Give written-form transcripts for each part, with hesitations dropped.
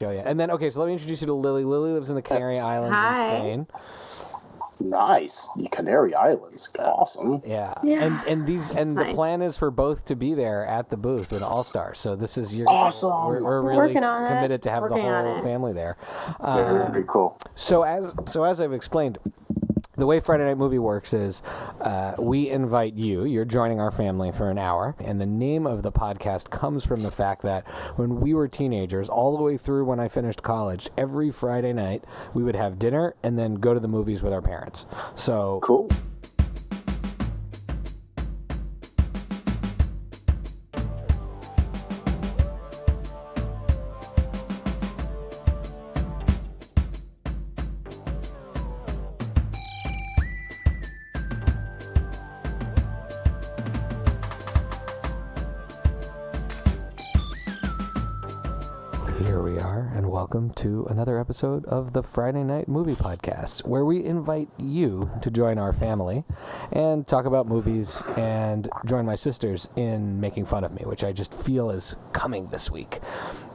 show you. And then, okay, so let me introduce you to Lily. Lily lives in the Canary Islands in Spain. Nice. The Canary Islands. Awesome. Yeah. Yeah. And the plan is for both to be there at the booth in All Star. So this is your awesome. We're really working on committed to have the whole family there. Very cool. So as I've explained, the way Friday Night Movie works is we invite you. You're joining our family for an hour. And the name of the podcast comes from the fact that when we were teenagers, all the way through when I finished college, every Friday night we would have dinner and then go to the movies with our parents. So cool. Here we are, and welcome to another episode of the Friday Night Movie Podcast, where we invite you to join our family and talk about movies and join my sisters in making fun of me, which I just feel is coming this week.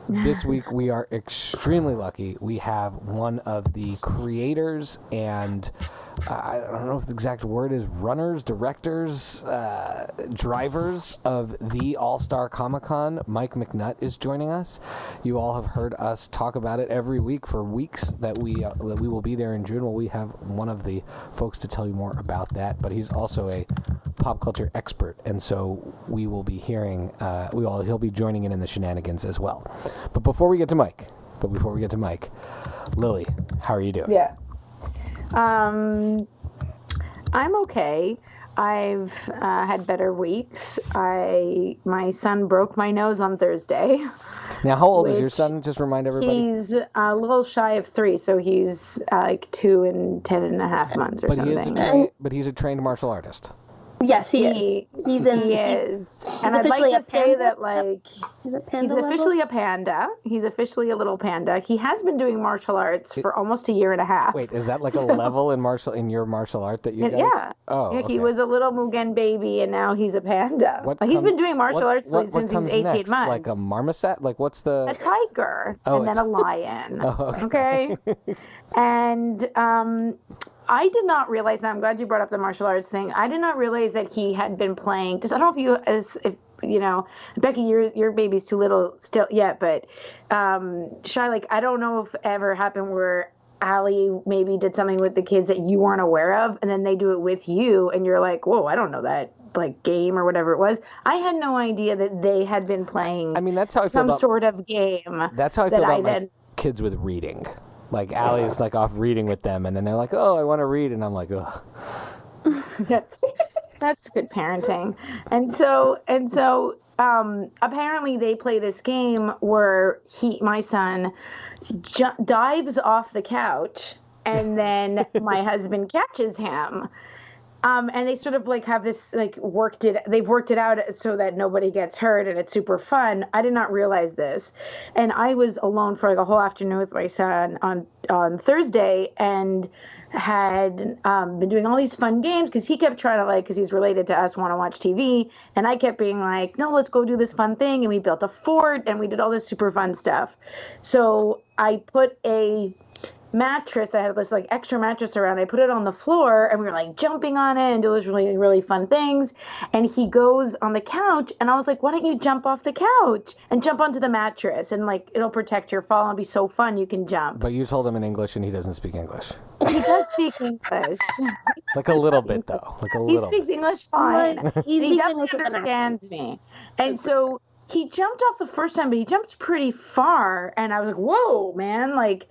This week, we are extremely lucky. We have one of the creators and I don't know if the exact word is runners, directors, drivers of the All-Star Comic-Con. Mike McNutt is joining us. You all have heard us talk about it every week for weeks that we will be there in June. Well, we have one of the folks to tell you more about that, but he's also a pop culture expert, and so we will be hearing, he'll be joining in the shenanigans as well. But before we get to Mike, Lily, how are you doing? Yeah. I'm okay. I've had better weeks. My son broke my nose on Thursday. Now, how old is your son? Just remind everybody. He's a little shy of 3, so he's like 2 and 10 months or something. But he's a trained martial artist. Yes, he is. He's and I'd like to say that, like, he's officially a panda. He's officially a little panda. He has been doing martial arts for almost a year and a half. Wait, is that like a level in your martial art that you guys? Yeah. Oh, yeah, okay. He was a little Mugen baby, and now he's a panda. He's been doing martial arts since he's 18 next? months. Like a marmoset? Like what's the? A tiger, and then a lion. Oh, okay. And I did not realize, and I'm glad you brought up the martial arts thing. I did not realize that he had been playing. Just I don't know if you know, Becky, your baby's too little still yet, but Shy, like I don't know if ever happened where Allie maybe did something with the kids that you weren't aware of, and then they do it with you, and you're like, whoa, I don't know that like game or whatever it was. I had no idea that they had been playing. I mean, that's how I feel some sort of game. That's how I feel about my kids with reading. Like Allie's like off reading with them, and then they're like, "Oh, I want to read," and I'm like, "Ugh." That's good parenting. And so apparently they play this game where my son dives off the couch, and then my husband catches him. And they sort of like have this like they've worked it out so that nobody gets hurt and it's super fun. I did not realize this. And I was alone for like a whole afternoon with my son on Thursday and had been doing all these fun games because he kept trying to because he's related to us, want to watch TV. And I kept being like, no, let's go do this fun thing. And we built a fort and we did all this super fun stuff. So I put a mattress. I had this like extra mattress around. I put it on the floor and we were like jumping on it and do those really, really fun things. And he goes on the couch and I was like, why don't you jump off the couch and jump onto the mattress and like it'll protect your fall and be so fun you can jump. But you told him in English and he doesn't speak English. He does speak English. Like a little bit though. Like a little. He speaks English fine. He definitely understands me. And so he jumped off the first time, but he jumped pretty far and I was like, whoa, man, like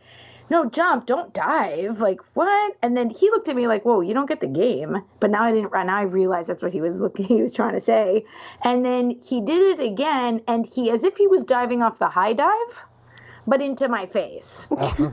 no, jump, don't dive. Like, what? And then he looked at me like, whoa, you don't get the game. But now I realized that's what he was trying to say. And then he did it again, and as if he was diving off the high dive, but into my face.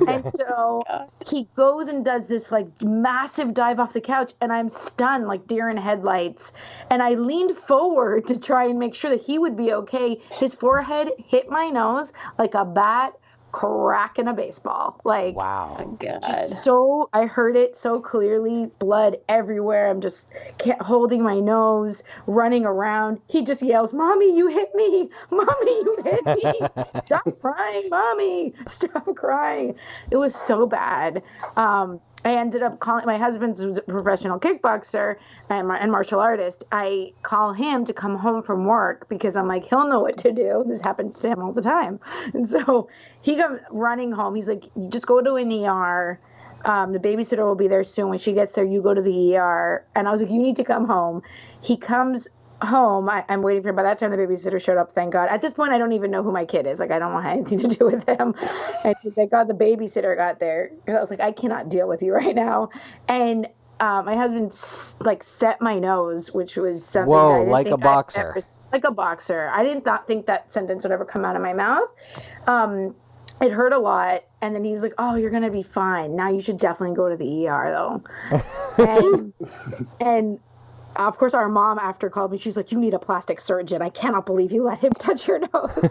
And so he goes and does this like massive dive off the couch, and I'm stunned like deer in headlights. And I leaned forward to try and make sure that he would be okay. His forehead hit my nose like a bat cracking a baseball. Like, wow. Oh, God. just I heard it so clearly, blood everywhere. I'm just holding my nose, running around. He just yells, "Mommy, you hit me! Mommy, you hit me! Stop crying, Mommy! Stop crying!" It was so bad. I ended up calling, my husband's a professional kickboxer and martial artist. I call him to come home from work because I'm like, he'll know what to do. This happens to him all the time. And so he comes running home. He's like, you just go to an ER. The babysitter will be there soon. When she gets there, you go to the ER. And I was like, you need to come home. He comes home. I'm waiting for him. By that time, the babysitter showed up, thank God. At this point, I don't even know who my kid is. Like, I don't want anything to do with him. And so thank God the babysitter got there. Because I was like, I cannot deal with you right now. And my husband, set my nose, which was something Whoa, that I didn't like think a boxer. like a boxer. I didn't think that sentence would ever come out of my mouth. It hurt a lot. And then he was like, oh, you're going to be fine. Now you should definitely go to the ER, though. and of course, our mom after called me. She's like, you need a plastic surgeon. I cannot believe you let him touch your nose.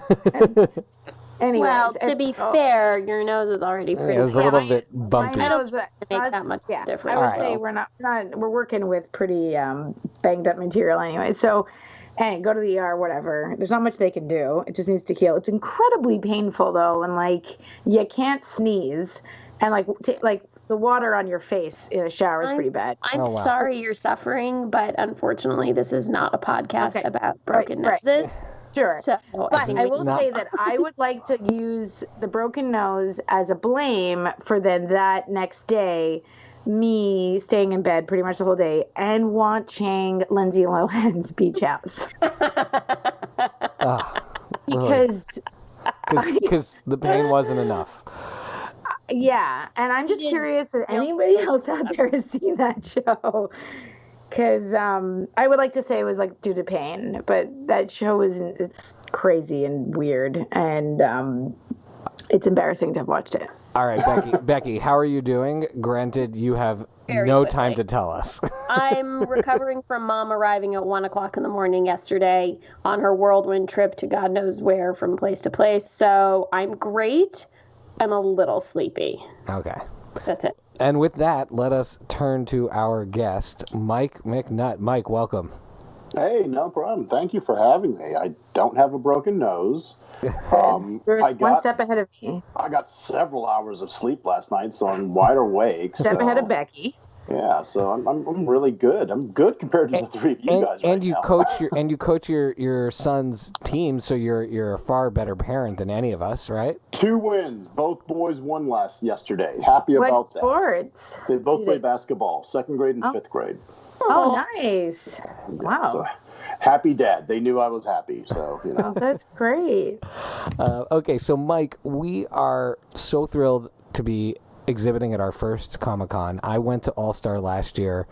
Anyways, well, to be fair, your nose is already pretty. It was a little bit bumpy. I don't think it makes that much difference. I would say we're working with pretty banged up material anyway. So, hey, go to the ER, whatever. There's not much they can do. It just needs to heal. It's incredibly painful though, and like you can't sneeze, and like the water on your face in a shower is pretty bad. I'm sorry you're suffering, but unfortunately, this is not a podcast about broken noses. Sure. So, but I will say that I would like to use the broken nose as a blame for then that next day, me staying in bed pretty much the whole day and watching Lindsay Lohan's Beach House. Because the pain wasn't enough. Yeah, and I'm just curious if anybody else out there has seen that show. Because I would like to say it was like due to pain, but that show it's crazy and weird, and it's embarrassing to have watched it. All right, Becky, how are you doing? Granted, you have no time to tell us. I'm recovering from Mom arriving at 1 o'clock in the morning yesterday on her whirlwind trip to God knows where from place to place. So I'm great. I'm a little sleepy. Okay. That's it. And with that, let us turn to our guest, Mike McNutt. Mike, welcome. Hey, no problem. Thank you for having me. I don't have a broken nose. You're one step ahead of me. I got several hours of sleep last night, so I'm wide awake. Step ahead of Becky. Yeah, so I'm really good. I'm good compared to the three of you guys. You coach your son's team, so you're a far better parent than any of us, right? 2 wins. Both boys won yesterday. Happy about that. What sports? They both play basketball, 2nd grade and 5th grade. Oh, nice. Wow. So, happy dad. They knew I was happy, so, you know. Oh, that's great. Okay, so Mike, we are so thrilled to be exhibiting at our first Comic-Con. I went to All-Star last year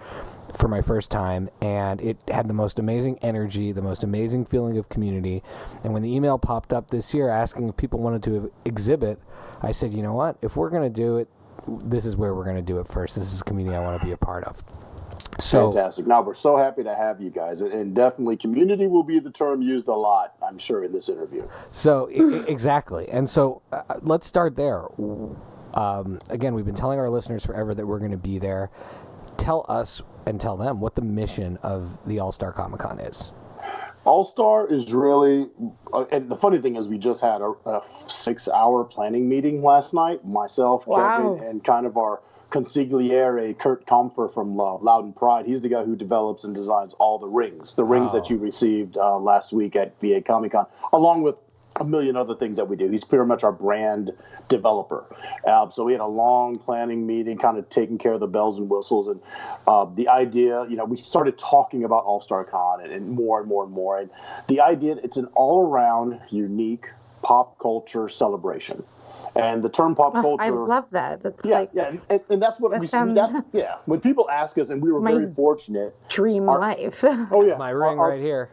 for my first time, and it had the most amazing energy, the most amazing feeling of community. And when the email popped up this year asking if people wanted to exhibit, I said, you know what? If we're going to do it, this is where we're going to do it first. This is a community I want to be a part of. So fantastic. Now, we're so happy to have you guys. And definitely community will be the term used a lot, I'm sure, in this interview. So, exactly. And so let's start there. Again, we've been telling our listeners forever that we're going to be there. Tell us and tell them what the mission of the All-Star Comic-Con is. All-Star is really, and the funny thing is we just had a 6-hour planning meeting last night, myself, Kevin, and kind of our consigliere, Kurt Comfer from Loudon Pride. He's the guy who develops and designs all the rings that you received last week at VA Comic-Con, along with a million other things that we do. He's pretty much our brand developer. So we had a long planning meeting, kind of taking care of the bells and whistles. And the idea, we started talking about All-Star Con and more and more and more. And the idea, it's an all-around unique pop culture celebration. And the term pop culture. I love that. That's and that's what when people ask us, and we were very fortunate. Dream life. Oh yeah, my ring right here.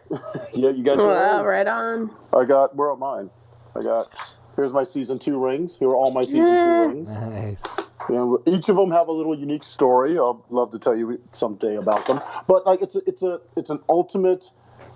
Yeah, you got your ring. Right on. Where are mine? Here's my season 2 rings. Here are all my season 2 rings. Nice. Each of them have a little unique story. I'd love to tell you someday about them. But it's an ultimate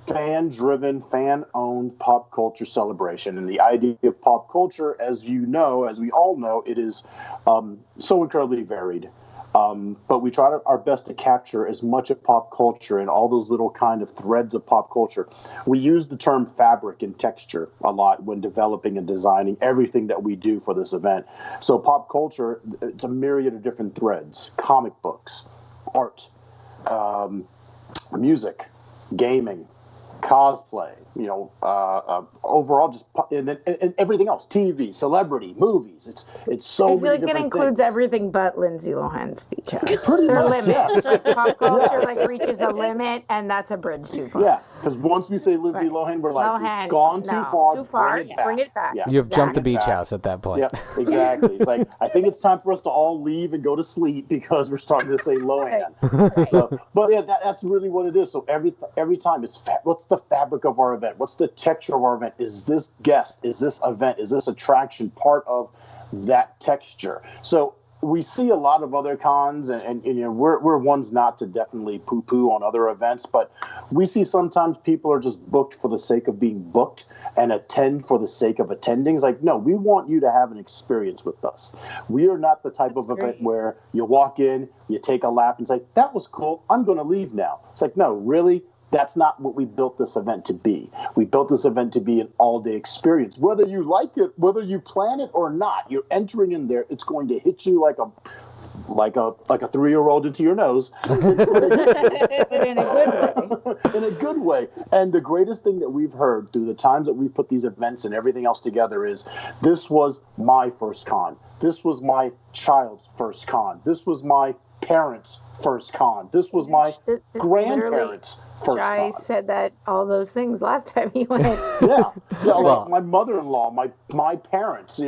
fan-driven, fan-owned pop culture celebration. And the idea of pop culture, as you know, as we all know, it is so incredibly varied. But we try our best to capture as much of pop culture and all those little kind of threads of pop culture. We use the term fabric and texture a lot when developing and designing everything that we do for this event. So pop culture, it's a myriad of different threads: comic books, art, music, gaming, cosplay, overall, just and everything else, TV, celebrity, movies. It's so. I feel like it includes everything but Lindsay Lohan's speech. Her limit. Yes. Pop culture reaches a limit, and that's a bridge too far. Yeah, because once we say Lindsay Lohan, we're like, Lohan, gone too far. Too far. Bring it back. Yeah. You've jumped the beach house at that point. Yeah, exactly. It's like, I think it's time for us to all leave and go to sleep because we're starting to say Lohan. Right. So, but yeah, that's really what it is. So every time it's what's the fabric of our event? What's the texture of our event? Is this guest? Is this event? Is this attraction part of that texture? So we see a lot of other cons, and we're ones not to definitely poo-poo on other events, but we see sometimes people are just booked for the sake of being booked and attend for the sake of attending. It's like, no, we want you to have an experience with us. We are not the type of event where you walk in, you take a lap, and say, that was cool, I'm going to leave now. It's like, no, really? That's not what we built this event to be. We built this event to be an all-day experience. Whether you like it, whether you plan it or not, you're entering in there. It's going to hit you like a 3-year-old into your nose. In a good way. In a good way. And the greatest thing that we've heard through the times that we've put these events and everything else together is, this was my first con. This was my child's first con. This was my parents' first con. This was my grandparents' first con. I said that all those things last time he went. Yeah, like my mother-in-law, my parents,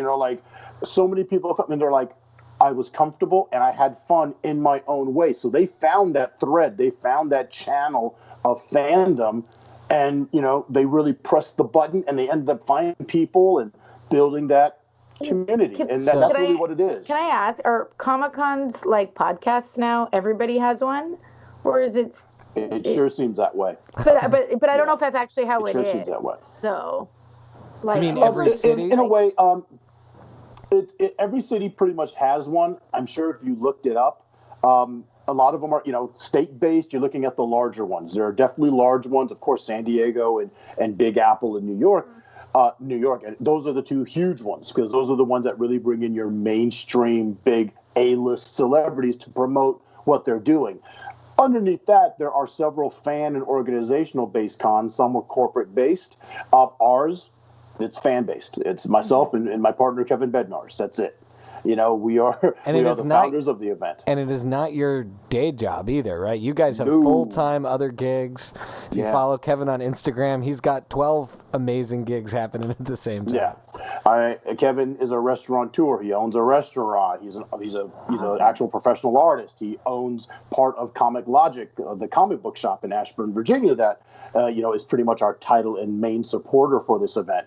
so many people, and they're like, I was comfortable and I had fun in my own way. So they found that thread, they found that channel of fandom, and they really pressed the button, and they ended up finding people and building that community, and that's really what it is. Can I ask, are Comic-Cons like podcasts now? Everybody has one, or is it? It sure seems that way. But I don't know if that's actually how it sure is. Seems that way. So, I mean, every city, in a way, every city pretty much has one. I'm sure if you looked it up, a lot of them are, state-based. You're looking at the larger ones. There are definitely large ones, of course, San Diego and Big Apple in New York. And those are the two huge ones, because those are the ones that really bring in your mainstream big A-list celebrities to promote what they're doing. Underneath that, there are several fan and organizational based cons. Some are corporate based. Ours, it's fan based. It's myself and my partner Kevin Bednarz. That's it. We are the founders of the event. And it is not your day job either, right? You guys have full-time other gigs. If you follow Kevin on Instagram, he's got 12 amazing gigs happening at the same time. Yeah. Kevin is a restaurateur. He owns a restaurant. He's an actual professional artist. He owns part of Comic Logic, the comic book shop in Ashburn, Virginia, that is pretty much our title and main supporter for this event.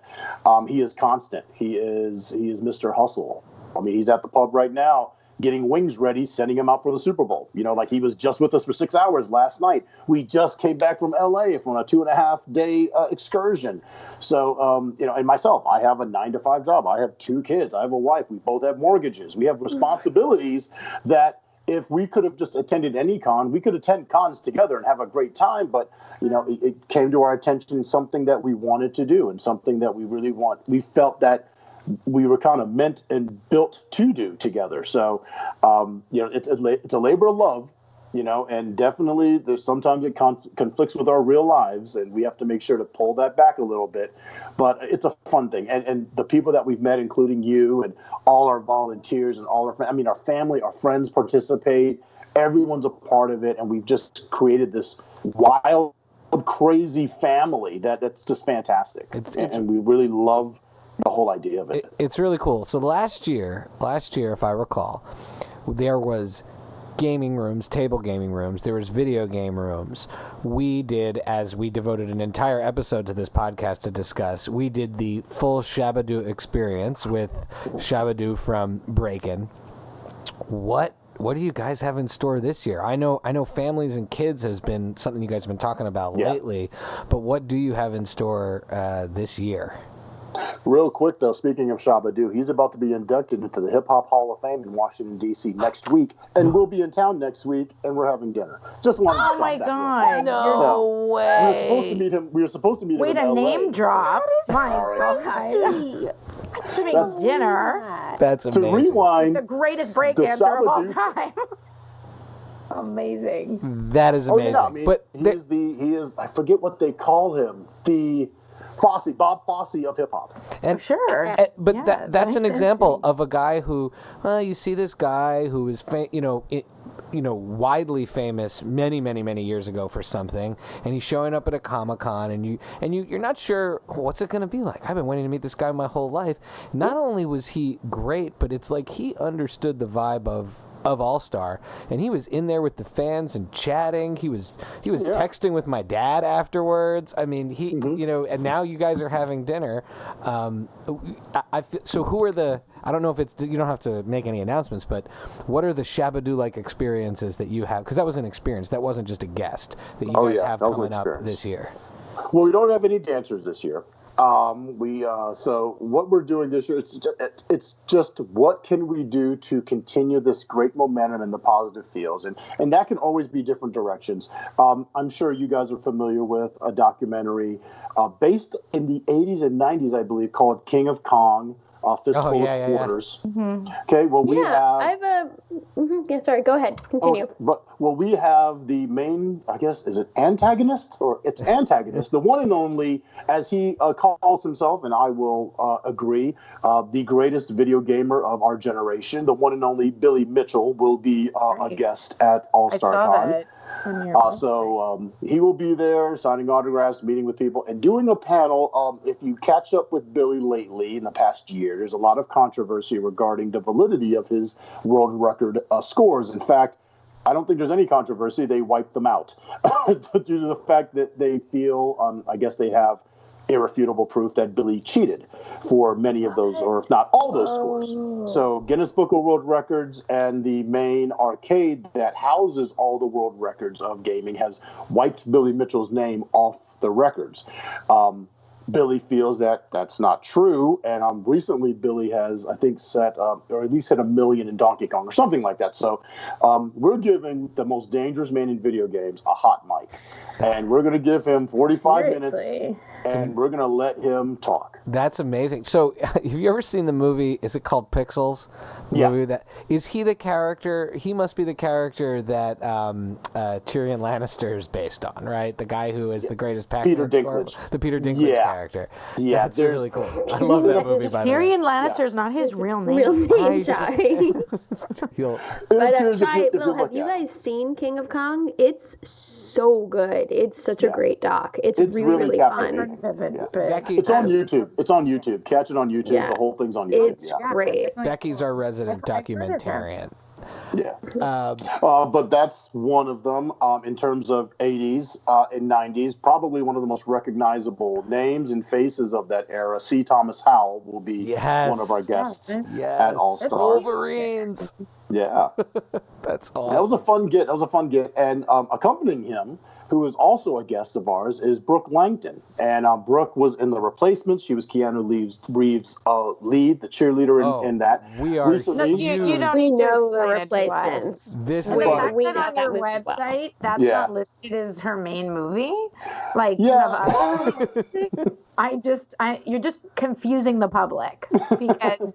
He is constant. He is Mr. Hustle. I mean, he's at the pub right now getting wings ready, sending him out for the Super Bowl. Like he was just with us for 6 hours last night. We just came back from LA from a 2.5-day excursion. So, and myself, I have a 9-to-5 job. I have 2 kids. I have a wife. We both have mortgages. We have responsibilities that if we could have just attended any con, we could attend cons together and have a great time. But, it came to our attention something that we wanted to do and something that we really want. We felt that we were kind of meant and built to do together. So, it's a labor of love, and definitely there's sometimes it conflicts with our real lives, and we have to make sure to pull that back a little bit. But it's a fun thing. And the people that we've met, including you and all our volunteers and all our friends, our family, our friends participate. Everyone's a part of it. And we've just created this wild, crazy family that's just fantastic. And we really love the whole idea of it. It's really cool. So last year, if I recall, there was gaming rooms, table gaming rooms. There was video game rooms. We did, as we devoted an entire episode to this podcast to discuss, we did the full Shabadoo experience with Shabadoo from Breakin'. What do you guys have in store this year? I know families and kids has been something you guys have been talking about lately, but what do you have in store this year? Real quick, though, speaking of Shabba-Doo, he's about to be inducted into the Hip Hop Hall of Fame in Washington, D.C. next week, and we'll be in town next week, and we're having dinner. Just wanted to Oh my God! No way! We were supposed to meet him. Wait, in a LA. name drop! My God! Having dinner. That's amazing. To rewind, The greatest breakdancer of all time. Amazing. That is amazing. Oh, yeah, I mean, but he is. I forget what they call him. The Bob Fosse of hip hop. And sure. But that's an example of a guy who, you see this guy who is, widely famous many years ago for something, and he's showing up at a Comic-Con, and you're not sure what's it going to be like. I've been waiting to meet this guy my whole life. Not only was he great, but it's like he understood the vibe of All-Star, and he was in there with the fans and chatting. He was texting with my dad afterwards. I mean, and now you guys are having dinner. So who are the? I don't know if you don't have to make any announcements, but what are the Shabba-Doo-like experiences that you have? Because that was an experience. That wasn't just a guest that you guys have coming up this year. Well, we don't have any dancers this year. So what we're doing this year, it's just what can we do to continue this great momentum and the positive feels, and that can always be different directions. I'm sure you guys are familiar with a documentary based in the 80s and 90s, I believe, called King of Kong. Fistful of Quarters. Yeah. Mm-hmm. Okay, well, we have... I have a... Yeah, sorry, go ahead. Continue. We have the main, I guess, is it antagonist? Or it's antagonist, the one and only, as he calls himself, and I will agree, the greatest video gamer of our generation, the one and only Billy Mitchell will be a guest at All-Star Con. That. So he will be there signing autographs, meeting with people, and doing a panel. If you catch up with Billy lately in the past year, there's a lot of controversy regarding the validity of his world record scores. In fact, I don't think there's any controversy. They wiped them out due to the fact that they feel, I guess they have irrefutable proof that Billy cheated for many of those, or if not all those scores. So Guinness Book of World Records and the main arcade that houses all the world records of gaming has wiped Billy Mitchell's name off the records. Billy feels that that's not true, and recently Billy has, I think, set or at least hit 1 million in Donkey Kong or something like that. So we're giving the most dangerous man in video games a hot mic, and we're going to give him 45 minutes, and we're going to let him talk. That's amazing. So have you ever seen the movie, is it called Pixels? Is he the character? He must be the character that Tyrion Lannister is based on, right? The guy who is the greatest Pac-Man scorer. The Peter Dinklage character. Yeah, that's really cool. I love that movie, by the way. Tyrion Lannister is not his real name. Jai. But Jai, Will, have you guys seen King of Kong? It's so good. It's such a great doc. It's really fun. Becky, it's on YouTube. It's on YouTube. Catch it on YouTube. Yeah. The whole thing's on YouTube. It's great. Becky's our resident documentarian. Yeah. But that's one of them in terms of 80s and 90s. Probably one of the most recognizable names and faces of that era. C. Thomas Howell will be one of our guests at All-Star. Wolverines. Yeah. That's awesome. That was a fun get. And accompanying him, who is also a guest of ours, is Brooke Langton. And Brooke was in The Replacements. She was Keanu Reeves' lead, the cheerleader in that. We are recently. You don't need to know The explain Replacements. This and is the fact that on your website, that's not listed as her main movie. Like, you're just confusing the public because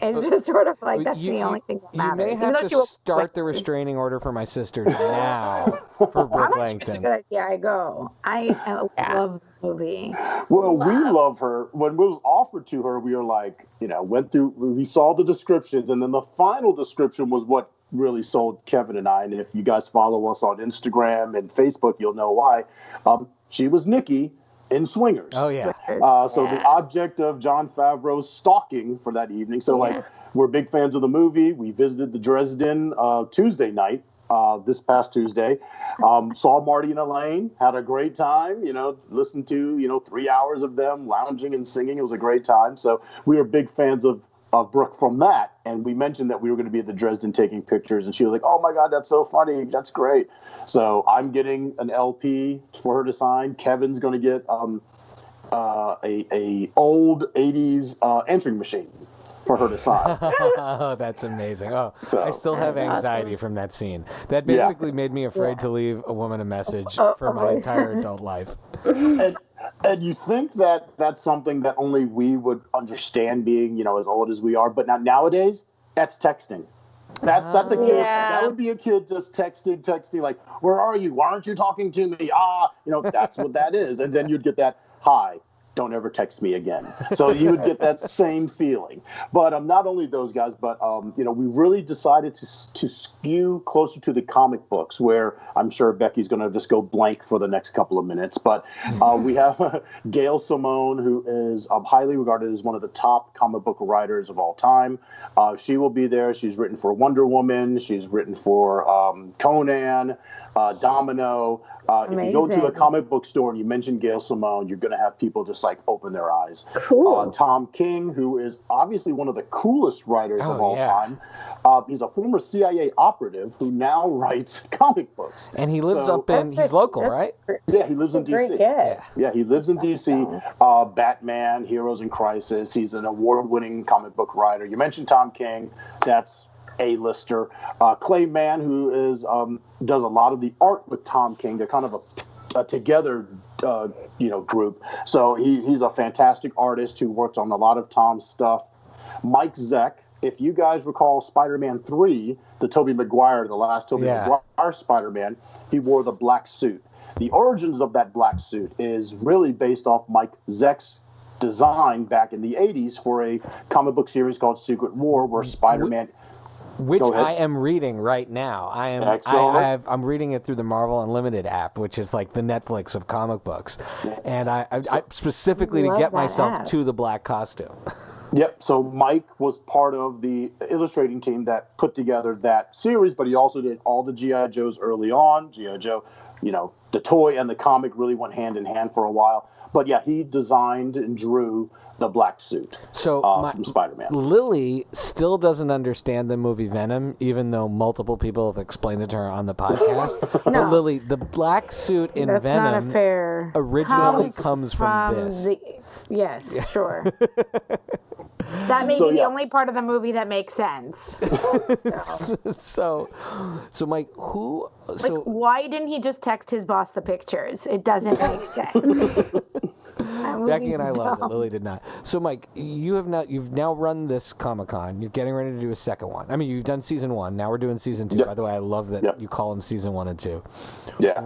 it's just sort of like that's the only thing that matters. You may have to start the restraining order for my sister now for Brooke Langton. I go. I love the movie. Well, we love her. When it was offered to her, we were like, we saw the descriptions, and then the final description was what really sold Kevin and I. And if you guys follow us on Instagram and Facebook, you'll know why. She was Nikki in Swingers. Oh, yeah. The object of Jon Favreau's stalking for that evening. So, we're big fans of the movie. We visited the Dresden Tuesday night, this past Tuesday. Saw Marty and Elaine, had a great time, listened to, 3 hours of them lounging and singing. It was a great time. So we are big fans of Brooke from that, and we mentioned that we were going to be at the Dresden taking pictures, and she was like, "Oh my God, that's so funny, that's great." So I'm getting an LP for her to sign. Kevin's going to get a old '80s entering machine for her to sign. Oh, that's amazing. Oh, so, I still have anxiety from that scene. That basically made me afraid to leave a woman a message for my entire adult life. And you think that that's something that only we would understand, being, as old as we are, but nowadays that's texting. That's a kid. That would be a kid just texting like, "Where are you? Why aren't you talking to me?" That's what that is. And then you'd get that, "Hi, don't ever text me again." So you would get that same feeling. But not only those guys, but we really decided to skew closer to the comic books, where I'm sure Becky's going to just go blank for the next couple of minutes. But we have Gail Simone, who is highly regarded as one of the top comic book writers of all time. She will be there. She's written for Wonder Woman. She's written for Conan, Domino. If you go to a comic book store and you mention Gail Simone, you're going to have people just like open their eyes. Cool. Tom King, who is obviously one of the coolest writers of all time. He's a former CIA operative who now writes comic books. And he lives he's local, right? Yeah, he lives in D.C. Yeah, he lives in D.C. Batman, Heroes in Crisis. He's an award-winning comic book writer. You mentioned Tom King. That's A-lister. Clay Mann, who is does a lot of the art with Tom King. They're kind of a together group. So he's a fantastic artist who worked on a lot of Tom's stuff. Mike Zeck, if you guys recall Spider-Man 3, the last Tobey Maguire Spider-Man, he wore the black suit. The origins of that black suit is really based off Mike Zeck's design back in the 80s for a comic book series called Secret War, where Spider-Man... Which I am reading right now. I'm reading it through the Marvel Unlimited app, which is like the Netflix of comic books. And I specifically to get myself to the black costume. Yep. So Mike was part of the illustrating team that put together that series, but he also did all the G.I. Joes early on. G.I. Joe, the toy and the comic really went hand in hand for a while. But yeah, he designed and drew the black suit from Spider-Man. Lily still doesn't understand the movie Venom, even though multiple people have explained it to her on the podcast. No. But Lily, the black suit in Venom originally comes from this. Yes, sure. That may be the only part of the movie that makes sense. So Mike, why didn't he just text his boss the pictures? It doesn't make sense. Becky and I loved it. Lily did not. So, Mike, you've now run this Comic-Con. You're getting ready to do a second one. I mean, you've done season 1. Now we're doing season 2. Yep. By the way, I love that you call them season 1 and 2. Yeah.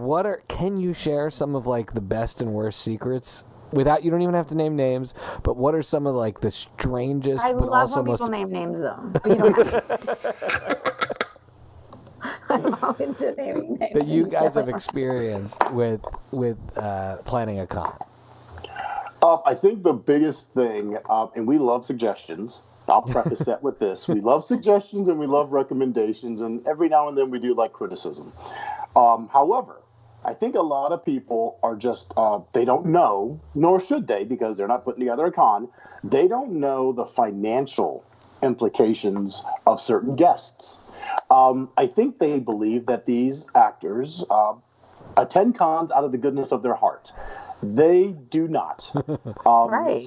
Can you share some of like the best and worst secrets? You don't even have to name names, but what are some of like the strangest? I love when people name names, though. You don't have I'm all into naming names. That you guys have experienced with planning a con. I think the biggest thing, and we love suggestions. I'll preface that with this. We love suggestions and we love recommendations, and every now and then we do like criticism. However, I think a lot of people are just, they don't know, nor should they, because they're not putting together a con. They don't know the financial implications of certain guests. I think they believe that these actors attend cons out of the goodness of their heart. They do not. Right.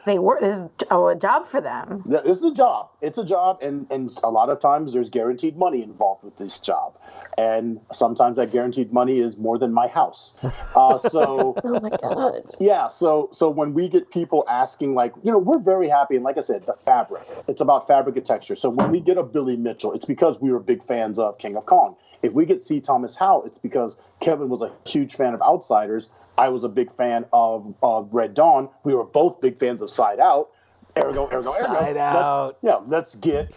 They work. This is a job for them. It's a job. It's a job, and a lot of times there's guaranteed money involved with this job, and sometimes that guaranteed money is more than my house. Oh my God. Yeah. So when we get people asking, like, we're very happy, and like I said, the fabric. It's about fabric and texture. So when we get a Billy Mitchell, it's because we were big fans of King of Kong. If we get C. Thomas Howell, it's because Kevin was a huge fan of Outsiders. I was a big fan of Red Dawn. We were both big fans of Side Out. Ergo. Side Out. Let's get,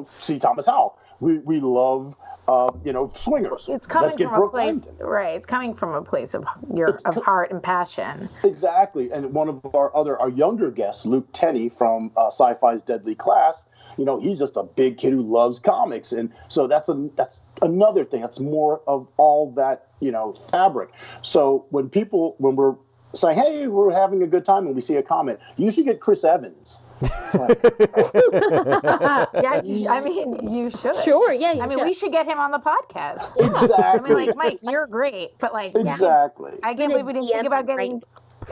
C. Thomas Howell. We love, swingers. It's coming from a place, right? It's coming from a place of heart and passion. Exactly. And one of our younger guests, Luke Tenney from Sci-Fi's Deadly Class, he's just a big kid who loves comics. And so that's another thing. That's more of all that, fabric. So when we're say, hey, we're having a good time, and we see a comment, you should get Chris Evans. It's like, yeah, I mean, you should. Sure, yeah, I mean, we should get him on the podcast. Exactly. I mean, like, Mike, you're great, but like, exactly. I can't believe we didn't think about getting.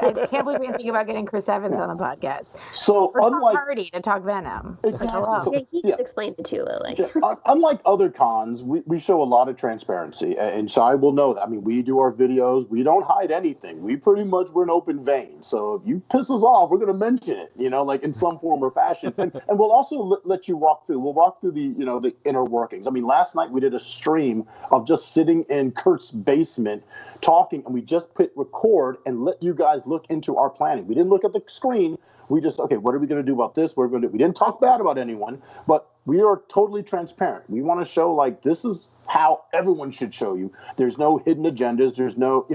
I can't believe we didn't think about getting Chris Evans on the podcast. So or unlike Hardy to talk Venom. Exactly. Like, so, yeah, he can explain it too, Lily. Unlike other cons, we show a lot of transparency, and Shai will know that. I mean, we do our videos. We don't hide anything. we're an open vein. So if you piss us off, we're going to mention it, like in some form or fashion. And we'll also let you walk through. We'll walk through the inner workings. I mean, last night we did a stream of just sitting in Kurt's basement talking, and we just hit record and let you guys look into our planning. We didn't look at the screen. We just, okay, what are we going to do about this? What are we going to do? We didn't talk bad about anyone, but we are totally transparent. We want to show, like, this is how everyone should show you. There's no hidden agendas. There's no,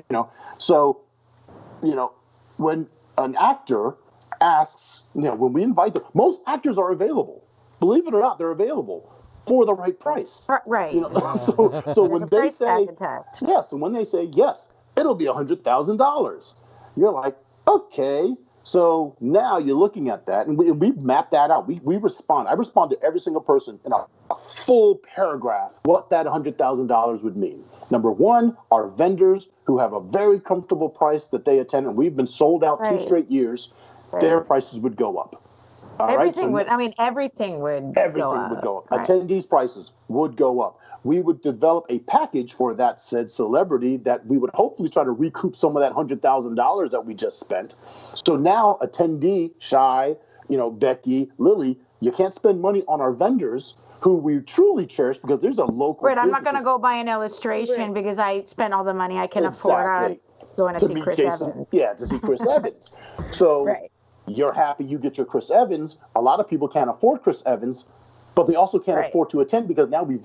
So, when an actor asks, when we invite them, most actors are available. Believe it or not, they're available for the right price. Right. So when they say, yes, and when they say, yes, it'll be $100,000, you're like, okay. So now you're looking at that, and we map that out. We respond. I respond to every single person in a full paragraph what that $100,000 would mean. Number one, our vendors who have a very comfortable price that they attend, and we've been sold out 2 straight years, their prices would go up. Everything would go up. Right. Attendees' prices would go up. We would develop a package for that said celebrity that we would hopefully try to recoup some of that $100,000 that we just spent. So now attendee, Shai, Becky, Lily, you can't spend money on our vendors who we truly cherish because there's a local Right, I'm not going to go buy an illustration because I spent all the money I can afford going to see Chris Evans. Yeah, to see Chris Evans. So you're happy you get your Chris Evans. A lot of people can't afford Chris Evans, but they also can't afford to attend because now we've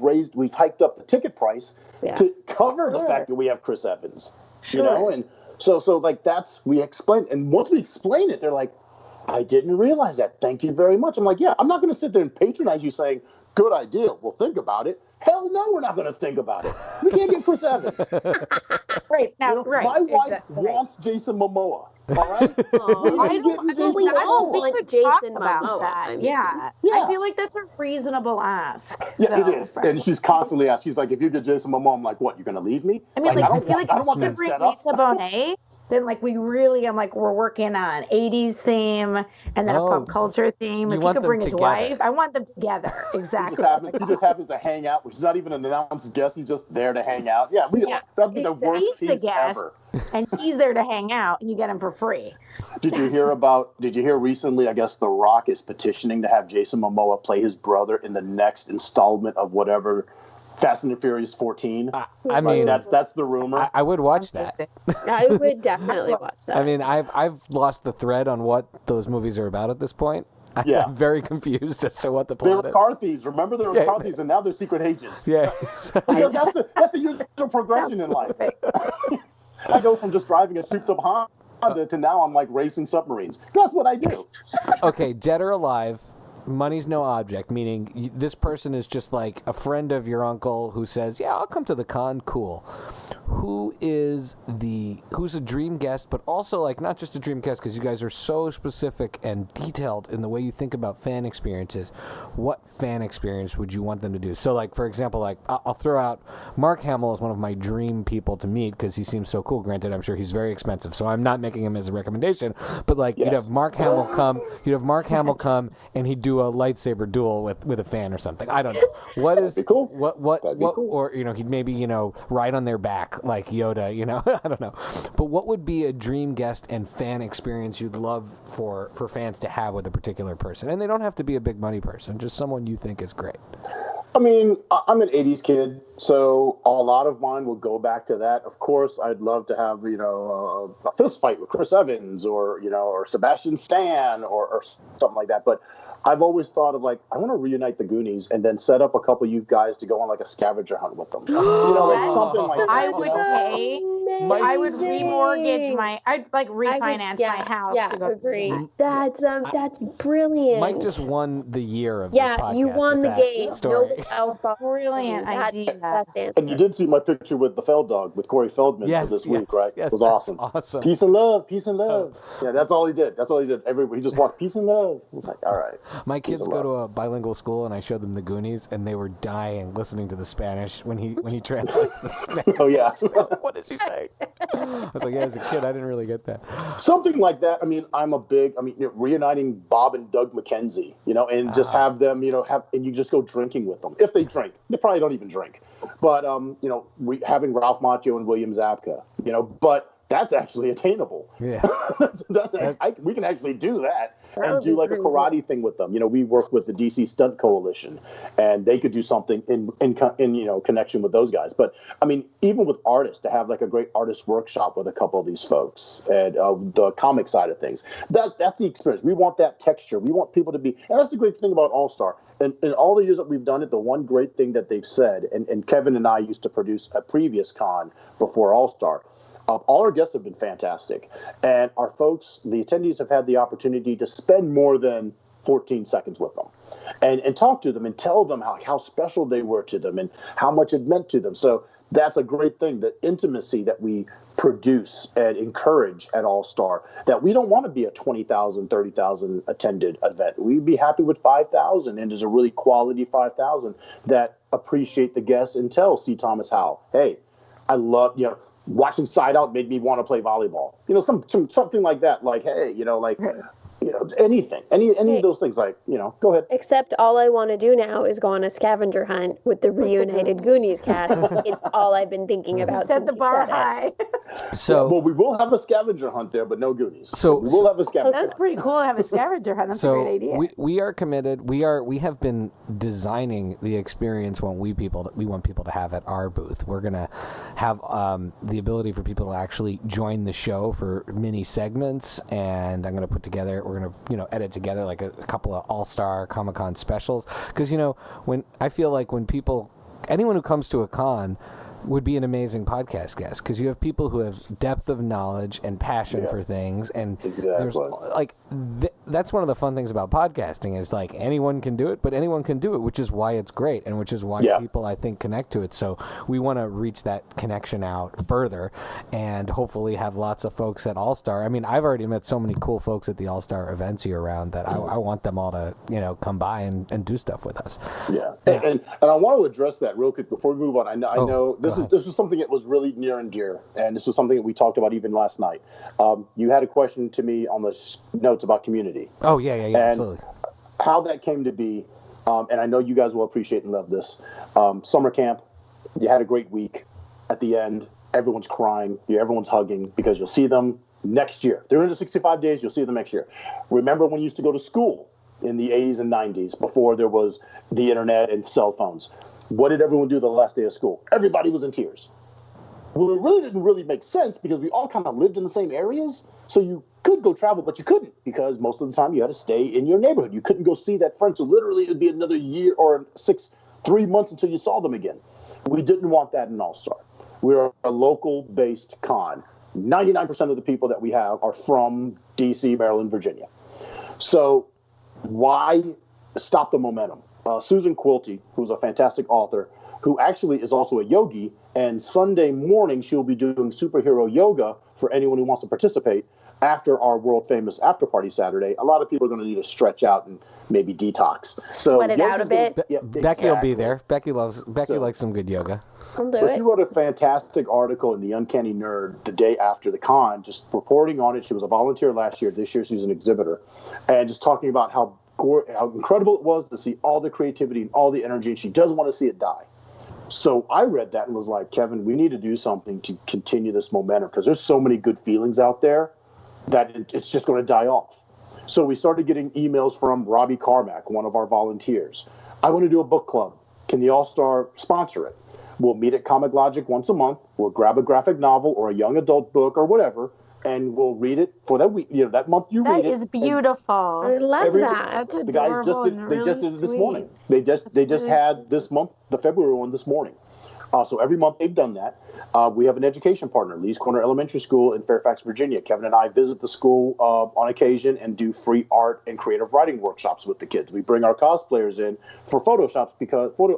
hiked up the ticket price to cover the fact that we have Chris Evans. And so like we explain, and once we explain it, they're like, I didn't realize that. Thank you very much. I'm like, yeah, I'm not going to sit there and patronize you saying, good idea. We'll think about it. Hell no, we're not going to think about it. We can't get Chris Evans. My wife wants Jason Momoa. All right? We could Jason about that. Yeah. I feel like that's a reasonable ask. Yeah, it is. And she's constantly asking. She's like, if you get Jason Momoa, I'm like, what, you're going to leave me? I mean, I don't want that bring set up. Lisa Bonet. Then, we're working on 80s theme and then a pop culture theme. If he could bring his wife, I want them together. Exactly. He just happens to hang out. She's not even an announced guest. He's just there to hang out. Yeah, that'd be the worst tease ever. And he's there to hang out, and you get him for free. Did you hear recently, I guess The Rock is petitioning to have Jason Momoa play his brother in the next installment of whatever Fast and Furious 14. I mean, that's the rumor. I would watch that. I would definitely watch that. I mean, I've lost the thread on what those movies are about at this point. I'm very confused as to what the plot is. They were car thieves. Remember, they were car thieves, and now they're secret agents. Yeah. Because that's the usual progression in life. I go from just driving a souped-up Honda to now I'm like racing submarines. That's what I do. Okay, dead or alive, money's no object, meaning this person is just like a friend of your uncle who says, yeah, I'll come to the con, cool. Who's a dream guest, but also like not just a dream guest because you guys are so specific and detailed in the way you think about fan experiences. What fan experience would you want them to do? So like, for example, like I'll throw out Mark Hamill is one of my dream people to meet because he seems so cool. Granted, I'm sure he's very expensive, so I'm not making him as a recommendation, but like you'd have Mark Hamill come and he'd do a lightsaber duel with a fan or something. I don't know. What is cool? What cool. Or he'd maybe ride on their back like Yoda, I don't know. But what would be a dream guest and fan experience you'd love for fans to have with a particular person? And they don't have to be a big money person, just someone you think is great. I mean, I'm an 80s kid, so a lot of mine will go back to that. Of course, I'd love to have, a fist fight with Chris Evans or Sebastian Stan or something like that. But I've always thought of like, I want to reunite the Goonies and then set up a couple of you guys to go on like a scavenger hunt with them. Something like that. I would pay I would remortgage I'd like refinance my house to go. Agree. That's brilliant. Mike just won the year of this podcast. You won the game. Story. Nobody else bought. Brilliant idea. And you did see my picture with the Feld dog with Corey Feldman for this week, right? Yes, it was awesome. Awesome. Peace and love. Yeah, that's all he did. He just walked peace and love. I was like, all right. My kids go to a bilingual school, and I showed them the Goonies, and they were dying listening to the Spanish when he translates the Spanish. Oh yeah. What is he saying? I was like, as a kid, I didn't really get that. Something like that. I mean, reuniting Bob and Doug McKenzie, and just have them, and you just go drinking with them. If they drink, they probably don't even drink. But, having Ralph Macchio and William Zabka, but that's actually attainable. Yeah. We can actually do that and do like a karate thing with them. We work with the DC Stunt Coalition, and they could do something in connection with those guys. But I mean, even with artists, to have like a great artist workshop with a couple of these folks and the comic side of things, that's the experience. We want that texture. We want people to be, and that's the great thing about All Star. And in all the years that we've done it, the one great thing that they've said, and Kevin and I used to produce a previous con before All Star. All our guests have been fantastic, and our folks, the attendees, have had the opportunity to spend more than 14 seconds with them and talk to them and tell them how special they were to them and how much it meant to them. So that's a great thing, the intimacy that we produce and encourage at All Star, that we don't want to be a 20,000, 30,000 attended event. We'd be happy with 5,000, and there's a really quality 5,000 that appreciate the guests and tell C. Thomas Howell, hey, I love, watching Side Out made me want to play volleyball. Something like that. Like, hey, anything, any of those things. Like, go ahead. Except all I want to do now is go on a scavenger hunt with the reunited Goonies cast. It's all I've been thinking about. Set the bar high. So, well, we will have a scavenger hunt there, but no Goonies. So we will have a scavenger. That's pretty cool to have a scavenger hunt. That's a great idea. We are committed. We have been designing the experience we want people to have at our booth. We're gonna have the ability for people to actually join the show for mini segments, and I'm gonna put together. We're gonna edit together like a couple of All-Star Comic-Con specials, because when I feel like anyone who comes to a con would be an amazing podcast guest, because you have people who have depth of knowledge and passion for things, and there's like that's one of the fun things about podcasting is like anyone can do it, but anyone can do it, which is why it's great and which is why people I think connect to it. So we want to reach that connection out further and hopefully have lots of folks at All Star. I mean, I've already met so many cool folks at the All Star events year round that I want them all to come by and do stuff with us. And I want to address that real quick before we move on. I know this was something that was really near and dear, and this was something that we talked about even last night. You had a question to me on the notes about community. Oh, yeah, and absolutely. How that came to be, and I know you guys will appreciate and love this. Summer camp, you had a great week. At the end, everyone's crying, everyone's hugging, because you'll see them next year. 365 days, you'll see them next year. Remember when you used to go to school in the 80s and 90s before there was the internet and cell phones? What did everyone do the last day of school? Everybody was in tears. Well, it really didn't make sense because we all kind of lived in the same areas. So you could go travel, but you couldn't, because most of the time you had to stay in your neighborhood. You couldn't go see that friend. So literally it would be another year or 3 months until you saw them again. We didn't want that in All Star. We're a local-based con. 99% of the people that we have are from D.C., Maryland, Virginia. So why stop the momentum? Susan Quilty, who's a fantastic author, who actually is also a yogi, and Sunday morning she'll be doing superhero yoga for anyone who wants to participate after our world-famous after-party Saturday. A lot of people are going to need to stretch out and maybe detox. So sweat it out a bit. Becky will be there. Becky likes some good yoga. I'll do it. She wrote a fantastic article in The Uncanny Nerd the day after the con, just reporting on it. She was a volunteer last year. This year she's an exhibitor. And just talking about how incredible it was to see all the creativity and all the energy, and she doesn't want to see it die. So I read that and was like, Kevin, we need to do something to continue this momentum, because there's so many good feelings out there that it's just going to die off. So we started getting emails from Robbie Carmack, one of our volunteers. I want to do a book club. Can the All-Star sponsor it? We'll meet at Comic Logic once a month. We'll grab a graphic novel or a young adult book or whatever, and we'll read it for that week. That month you read it. That is beautiful. I love that. That's the guys just did it this morning. They just had this month, the February one, this morning. So every month they've done that. We have an education partner, Lee's Corner Elementary School in Fairfax, Virginia. Kevin and I visit the school on occasion and do free art and creative writing workshops with the kids. We bring our cosplayers in for photo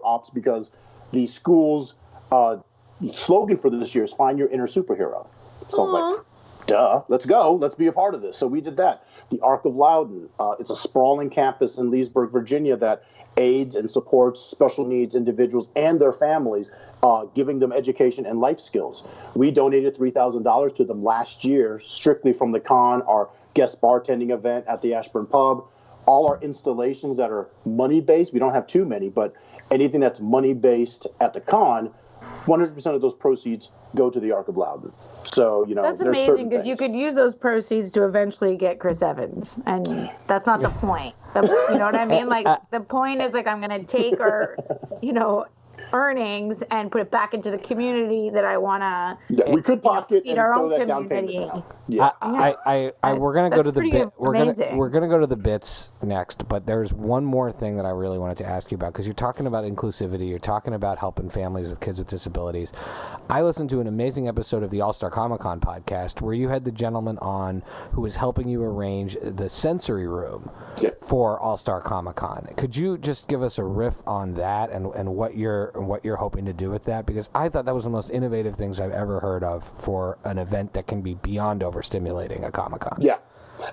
ops because the school's slogan for this year is "Find Your Inner Superhero." So I was like, duh, let's go. Let's be a part of this. So we did that. The Arc of Loudon. It's a sprawling campus in Leesburg, Virginia that aids and supports special needs individuals and their families, giving them education and life skills. We donated $3,000 to them last year, strictly from the con, our guest bartending event at the Ashburn Pub. All our installations that are money-based, we don't have too many, but anything that's money-based at the con, 100% of those proceeds go to the Arc of Loudon. So, that's amazing because you could use those proceeds to eventually get Chris Evans, and that's not the point. You know what I mean? Like, the point is, like, I'm going to take our, earnings and put it back into the community that I want to. Yeah, we could pocket and our throw own that down community. payment down. Yeah. We're gonna go to the bit. Amazing. We're gonna go to the bits next, but there's one more thing that I really wanted to ask you about because you're talking about inclusivity. You're talking about helping families with kids with disabilities. I listened to an amazing episode of the All-Star Comic-Con podcast where you had the gentleman on who was helping you arrange the sensory room for All-Star Comic-Con. Could you just give us a riff on that and what you're hoping to do with that? Because I thought that was the most innovative things I've ever heard of for an event that can be beyond overstimulating a Comic-Con. Yeah.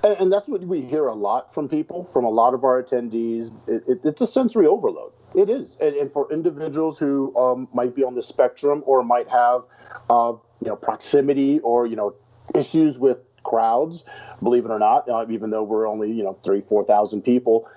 And that's what we hear a lot from people, from a lot of our attendees. It's a sensory overload. It is. And for individuals who might be on the spectrum or might have, proximity or, issues with crowds, believe it or not, even though we're only, 3,000-4,000 people,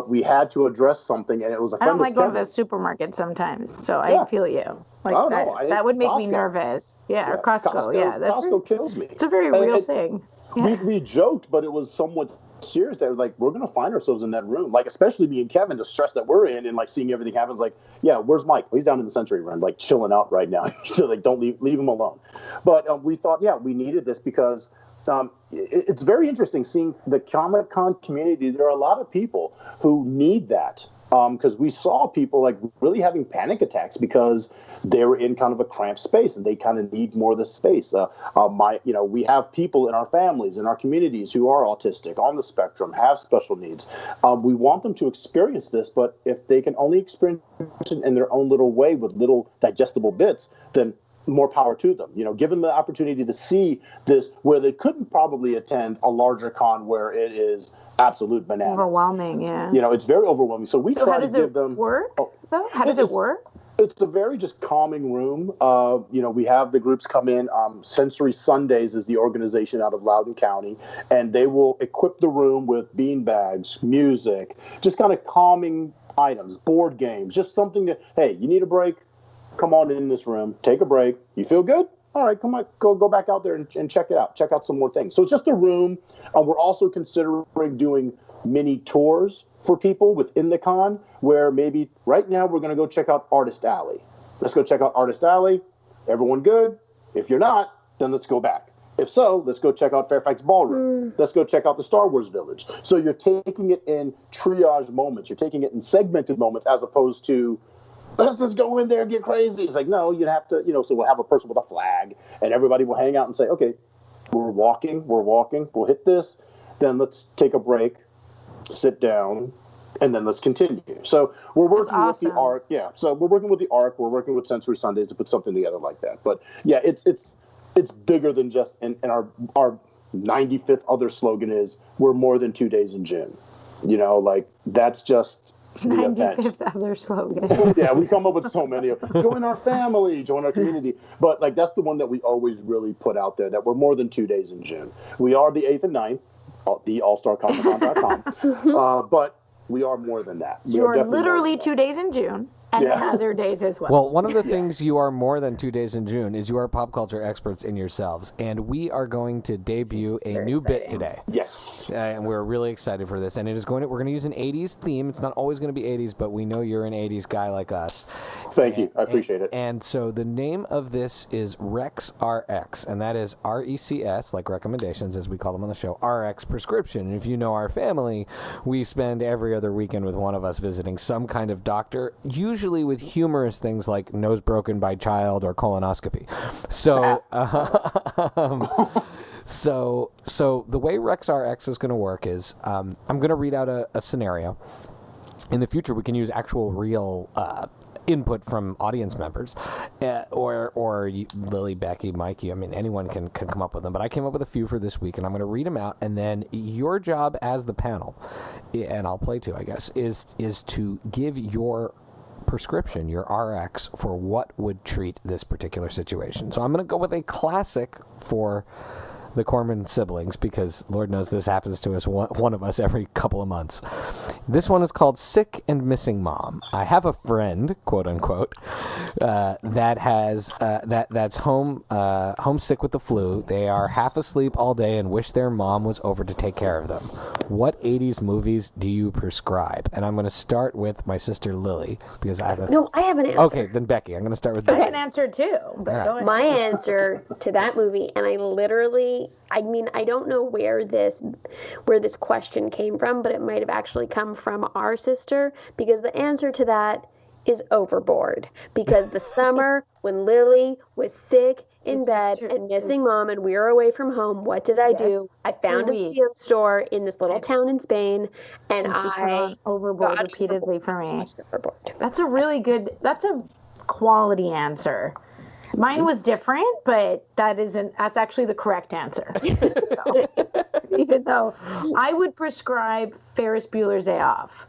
we had to address something, and it was a friend I don't like going Kevin. to the supermarket sometimes, so I feel you. Like that would make me nervous. Yeah, or Costco. Costco kills me. It's a very real thing. Yeah. We joked, but it was somewhat serious that we're going to find ourselves in that room, like especially me and Kevin, the stress that we're in and like seeing everything happens. Like, where's Mike? Well, he's down in the sensory room, like chilling out right now. So like, don't leave him alone. But we thought, we needed this because it's very interesting seeing the Comic-Con community. There are a lot of people who need that because we saw people like really having panic attacks because they were in kind of a cramped space and they kind of need more of the space. We have people in our families, in our communities who are autistic, on the spectrum, have special needs. We want them to experience this, but if they can only experience it in their own little way with little digestible bits, then more power to them. Give them the opportunity to see this where they couldn't probably attend a larger con where it is absolute bananas. Overwhelming, yeah. It's very overwhelming. So we try to give them. How does it work? It's a very just calming room. We have the groups come in. Sensory Sundays is the organization out of Loudoun County, and they will equip the room with bean bags, music, just kind of calming items, board games, just something that, hey, you need a break? Come on in this room, take a break. You feel good? All right, come on, go back out there and check it out. Check out some more things. So it's just a room. We're also considering doing mini tours for people within the con where maybe right now we're going to go check out Artist Alley. Let's go check out Artist Alley. Everyone good? If you're not, then let's go back. If so, let's go check out Fairfax Ballroom. Let's go check out the Star Wars Village. So you're taking it in triage moments. You're taking it in segmented moments as opposed to let's just go in there and get crazy. It's like, no, you'd have to, so we'll have a person with a flag and everybody will hang out and say, okay, we're walking, we'll hit this, then let's take a break, sit down, and then let's continue. So we're working with the ARC. Yeah. So we're working with the ARC. We're working with Sensory Sundays to put something together like that. But yeah, it's bigger than just, and our 95th other slogan is we're more than 2 days in June. That's just, 95th other slogan. Yeah, we come up with so many of join our family, join our community. But that's the one that we always really put out there, that we're more than 2 days in June. We are the 8th and 9th, the allstarcomiccon.com. But we are more than that. You are literally 2 days in June. And then other days as well. Well, one of the things you are more than 2 days in June is you are pop culture experts in yourselves. And we are going to debut a new bit today. Yes. And we're really excited for this. And we're going to use an 80s theme. It's not always going to be 80s, but we know you're an 80s guy like us. Thank you. I appreciate it. And so the name of this is RecsRX. And that is RECS, like recommendations, as we call them on the show, RX prescription. And if you know our family, we spend every other weekend with one of us visiting some kind of doctor, usually usually with humorous things like nose broken by child or colonoscopy. So, so the way RecsRX is going to work is I'm going to read out a scenario. In the future, we can use actual real input from audience members, or Lily, Becky, Mikey. I mean, anyone can come up with them. But I came up with a few for this week, and I'm going to read them out. And then your job as the panel, and I'll play too, I guess, is to give your prescription, your RX, for what would treat this particular situation. So I'm going to go with a classic for the Corman siblings, because Lord knows this happens to us, one of us every couple of months. This one is called Sick and Missing Mom. I have a friend, quote unquote, that's homesick with the flu. They are half asleep all day and wish their mom was over to take care of them. What 80s movies do you prescribe? And I'm going to start with my sister Lily, because I have an answer. Okay, then Becky. I'm going to start with Becky. I have an answer too. But my answer to that movie, and I don't know where this question came from, but it might have actually come from our sister, because the answer to that is Overboard. Because the summer when Lily was sick in bed and missing mom and we were away from home, what did I do? I found a video store in this little town in Spain, and I Overboard repeatedly for me. That's a quality answer. Mine was different, but that's actually the correct answer. So, even though I would prescribe Ferris Bueller's Day Off,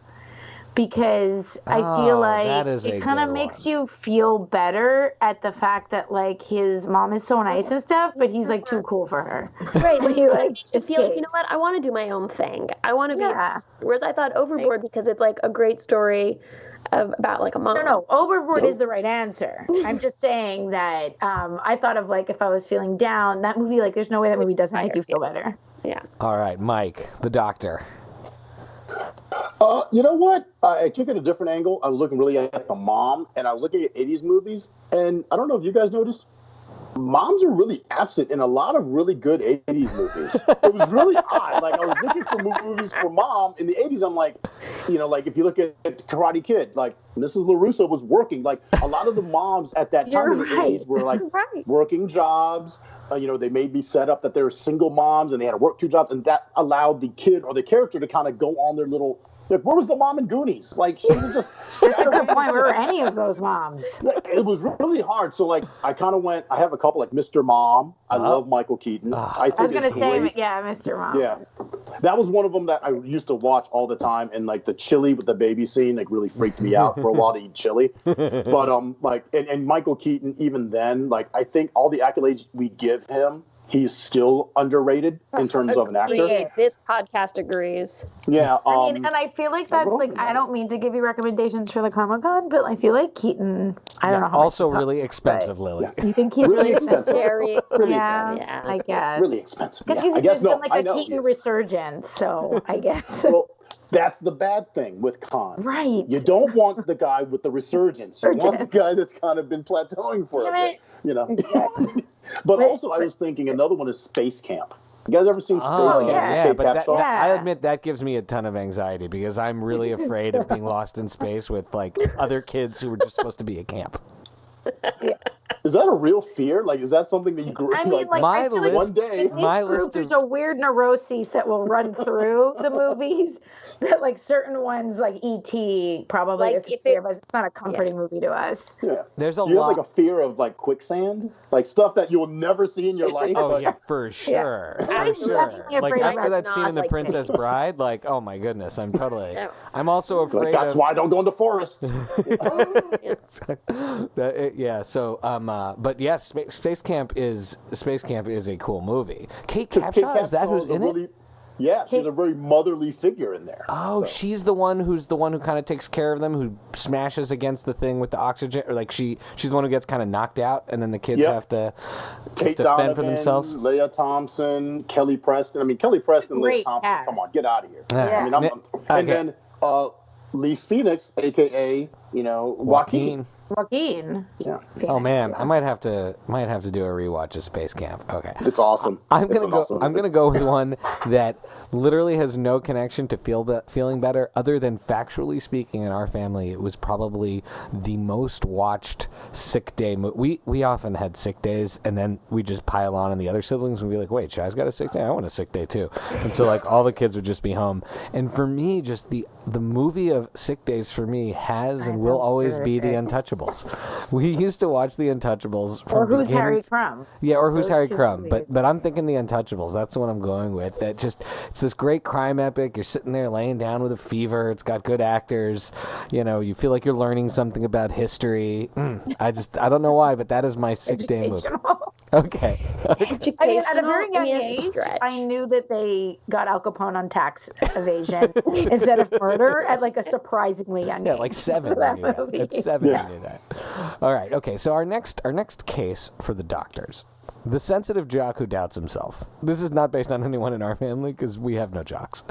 because I feel like it kind of makes you feel better at the fact that like his mom is so nice and stuff, but he's like too cool for her. Right. Like, he makes you feel like, you know what, I want to do my own thing. I want to be. Whereas I thought Overboard, because it's like a great story about like a mom. No, Overboard is the right answer. I'm just saying that I thought of like if I was feeling down, that movie, like there's no way that movie doesn't make you feel better. Yeah. All right, Mike, the doctor. You know what? I took it a different angle. I was looking really at the mom, and I was looking at 80s movies, and I don't know if you guys noticed, moms are really absent in a lot of really good 80s movies. It was really odd. Like, I was looking for movies for mom. In the 80s, I'm like, like, if you look at Karate Kid, like, Mrs. LaRusso was working. Like, a lot of the moms at that time in the 80s were, like, working jobs. They may be set up that they're single moms, and they had to work 2 jobs, and that allowed the kid or the character to kind of go on their little... Like, where was the mom in Goonies? Like, she was just... That's a good point. Where were any of those moms? It was really hard. So, like, I kind of went... I have a couple, like Mr. Mom. I love Michael Keaton. I was going to say, Mr. Mom. Yeah. That was one of them that I used to watch all the time. And, like, the chili with the baby scene, like, really freaked me out for a while to eat chili. But, and Michael Keaton, even then, like, I think all the accolades we give him, he's still underrated in terms of an actor. This podcast agrees. Yeah. And I feel like that's like, I don't mean to give you recommendations for the Comic-Con, but I feel like Keaton, I don't know how also really expensive, Lily. You think he's really expensive? Very expensive. Yeah, I guess. Really expensive. Because he's been like a Keaton resurgence, so I guess. Well, that's the bad thing with Khan. Right. You don't want the guy with the resurgence. You want the guy that's kind of been plateauing for a bit. Exactly. But also, I was thinking another one is Space Camp. You guys ever seen Space Camp? Yeah, but I admit that gives me a ton of anxiety, because I'm really afraid of being lost in space with like other kids who were just supposed to be at camp. Is that a real fear? Like, is that something that you grew up like my list, one day? My list there's a weird neuroses that will run through the movies that, like, certain ones, like E.T. probably is a fear, but it's not a comforting movie to us. Yeah. There's a Do you have, like, a fear of, like, quicksand? Like, stuff that you will never see in your life? Yeah, for sure. For sure. Like, after that scene in The Princess Bride, like, oh my goodness, I'm totally... I'm also afraid that's why I don't go into forests. But yes, Space Camp is a cool movie. Kate Capshaw, is that who's in it? Yeah, she's a very motherly figure in there. Oh, so. She's the one who kind of takes care of them, who smashes against the thing with the oxygen, or like she's the one who gets kind of knocked out, and then the kids have to fend for themselves. Leah Thompson, Kelly Preston. I mean, Kelly Preston, Leah Thompson. Come on, get out of here. Yeah. I mean, and then Lee Phoenix, a.k.a. Joaquin. Yeah. Oh man, I might have to do a rewatch of Space Camp. Okay. It's awesome. I'm gonna go with one that literally has no connection to feeling better, other than factually speaking. In our family, it was probably the most watched sick day. We often had sick days, and then we just pile on, and the other siblings would be like, "Wait, Shai's got a sick day. I want a sick day too." And so like all the kids would just be home. And for me, just the movie of sick days for me has and will always be The Untouchables. We used to watch The Untouchables. Or Who's Harry Crumb? Yeah, or Who's Harry Crumb? But I'm thinking The Untouchables. That's the one I'm going with. It's this great crime epic. You're sitting there laying down with a fever. It's got good actors. You feel like you're learning something about history. I don't know why, but that is my sick day movie. Okay. I mean, at a very young age, I knew that they got Al Capone on tax evasion instead of murder at like a surprisingly young age. Yeah, like 7. At 7, I knew that. All right. Okay. So our next case for the doctors. The sensitive jock who doubts himself. This is not based on anyone in our family because we have no jocks.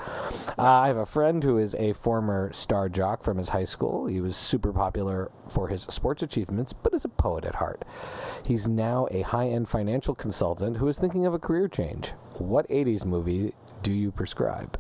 I have a friend who is a former star jock from his high school. He was super popular for his sports achievements, but is a poet at heart. He's now a high-end financial consultant who is thinking of a career change. What 80s movie do you prescribe?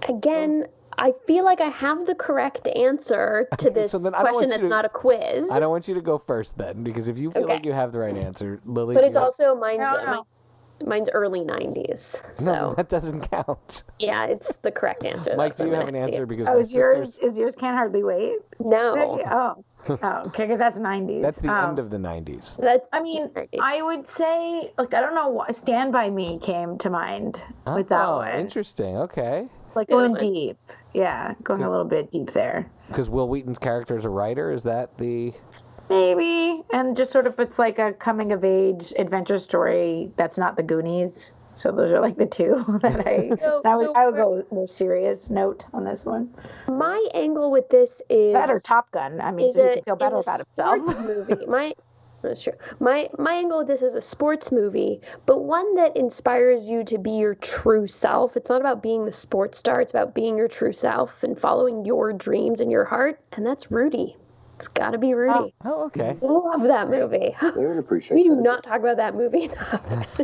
Again, I feel like I have the correct answer to this question that's not a quiz. I don't want you to go first then, because if you feel like you have the right answer, Lily... But it's also mine's early 90s. So. No, that doesn't count. Yeah, it's the correct answer. Mike, do you have an answer? Because is yours Can't Hardly Wait? No. Okay, because that's 90s. That's the end of the 90s. I would say, I don't know why, Stand By Me came to mind with that one. Oh, interesting. Okay. Like going deep. Yeah, going a little bit deep there. Because Will Wheaton's character is a writer? Is that the... Maybe. And just sort of, it's like a coming-of-age adventure story that's not the Goonies. So those are like the two that I would go with a more serious note on this one. My angle with this is... That or Top Gun. I mean, so he can feel better about himself. Movie. That's true. My angle with this is a sports movie, but one that inspires you to be your true self. It's not about being the sports star. It's about being your true self and following your dreams and your heart. And that's Rudy. It's got to be Rudy. Oh, okay. I love that movie. I would appreciate We do not talk about that movie enough.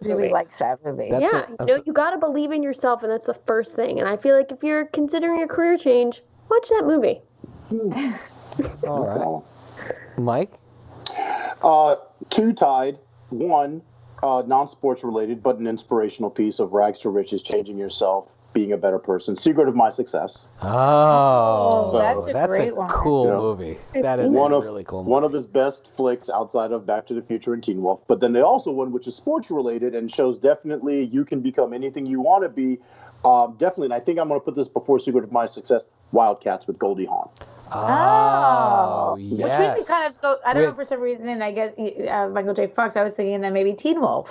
really likes that movie. You got to believe in yourself, and that's the first thing. And I feel like if you're considering a career change, watch that movie. All right. Mike? 2 tied. 1, non-sports related, but an inspirational piece of Rags to Riches, changing yourself, being a better person. Secret of My Success. Oh, that's a great one. Cool movie. That is really cool movie. One of his best flicks outside of Back to the Future and Teen Wolf. But then they also one which is sports related and shows definitely you can become anything you want to be. Definitely, and I think I'm going to put this before Secret of My Success, Wildcats with Goldie Hawn. Oh, yes. Which made me kind of go, I don't know, for some reason, I guess, Michael J. Fox, I was thinking that maybe Teen Wolf.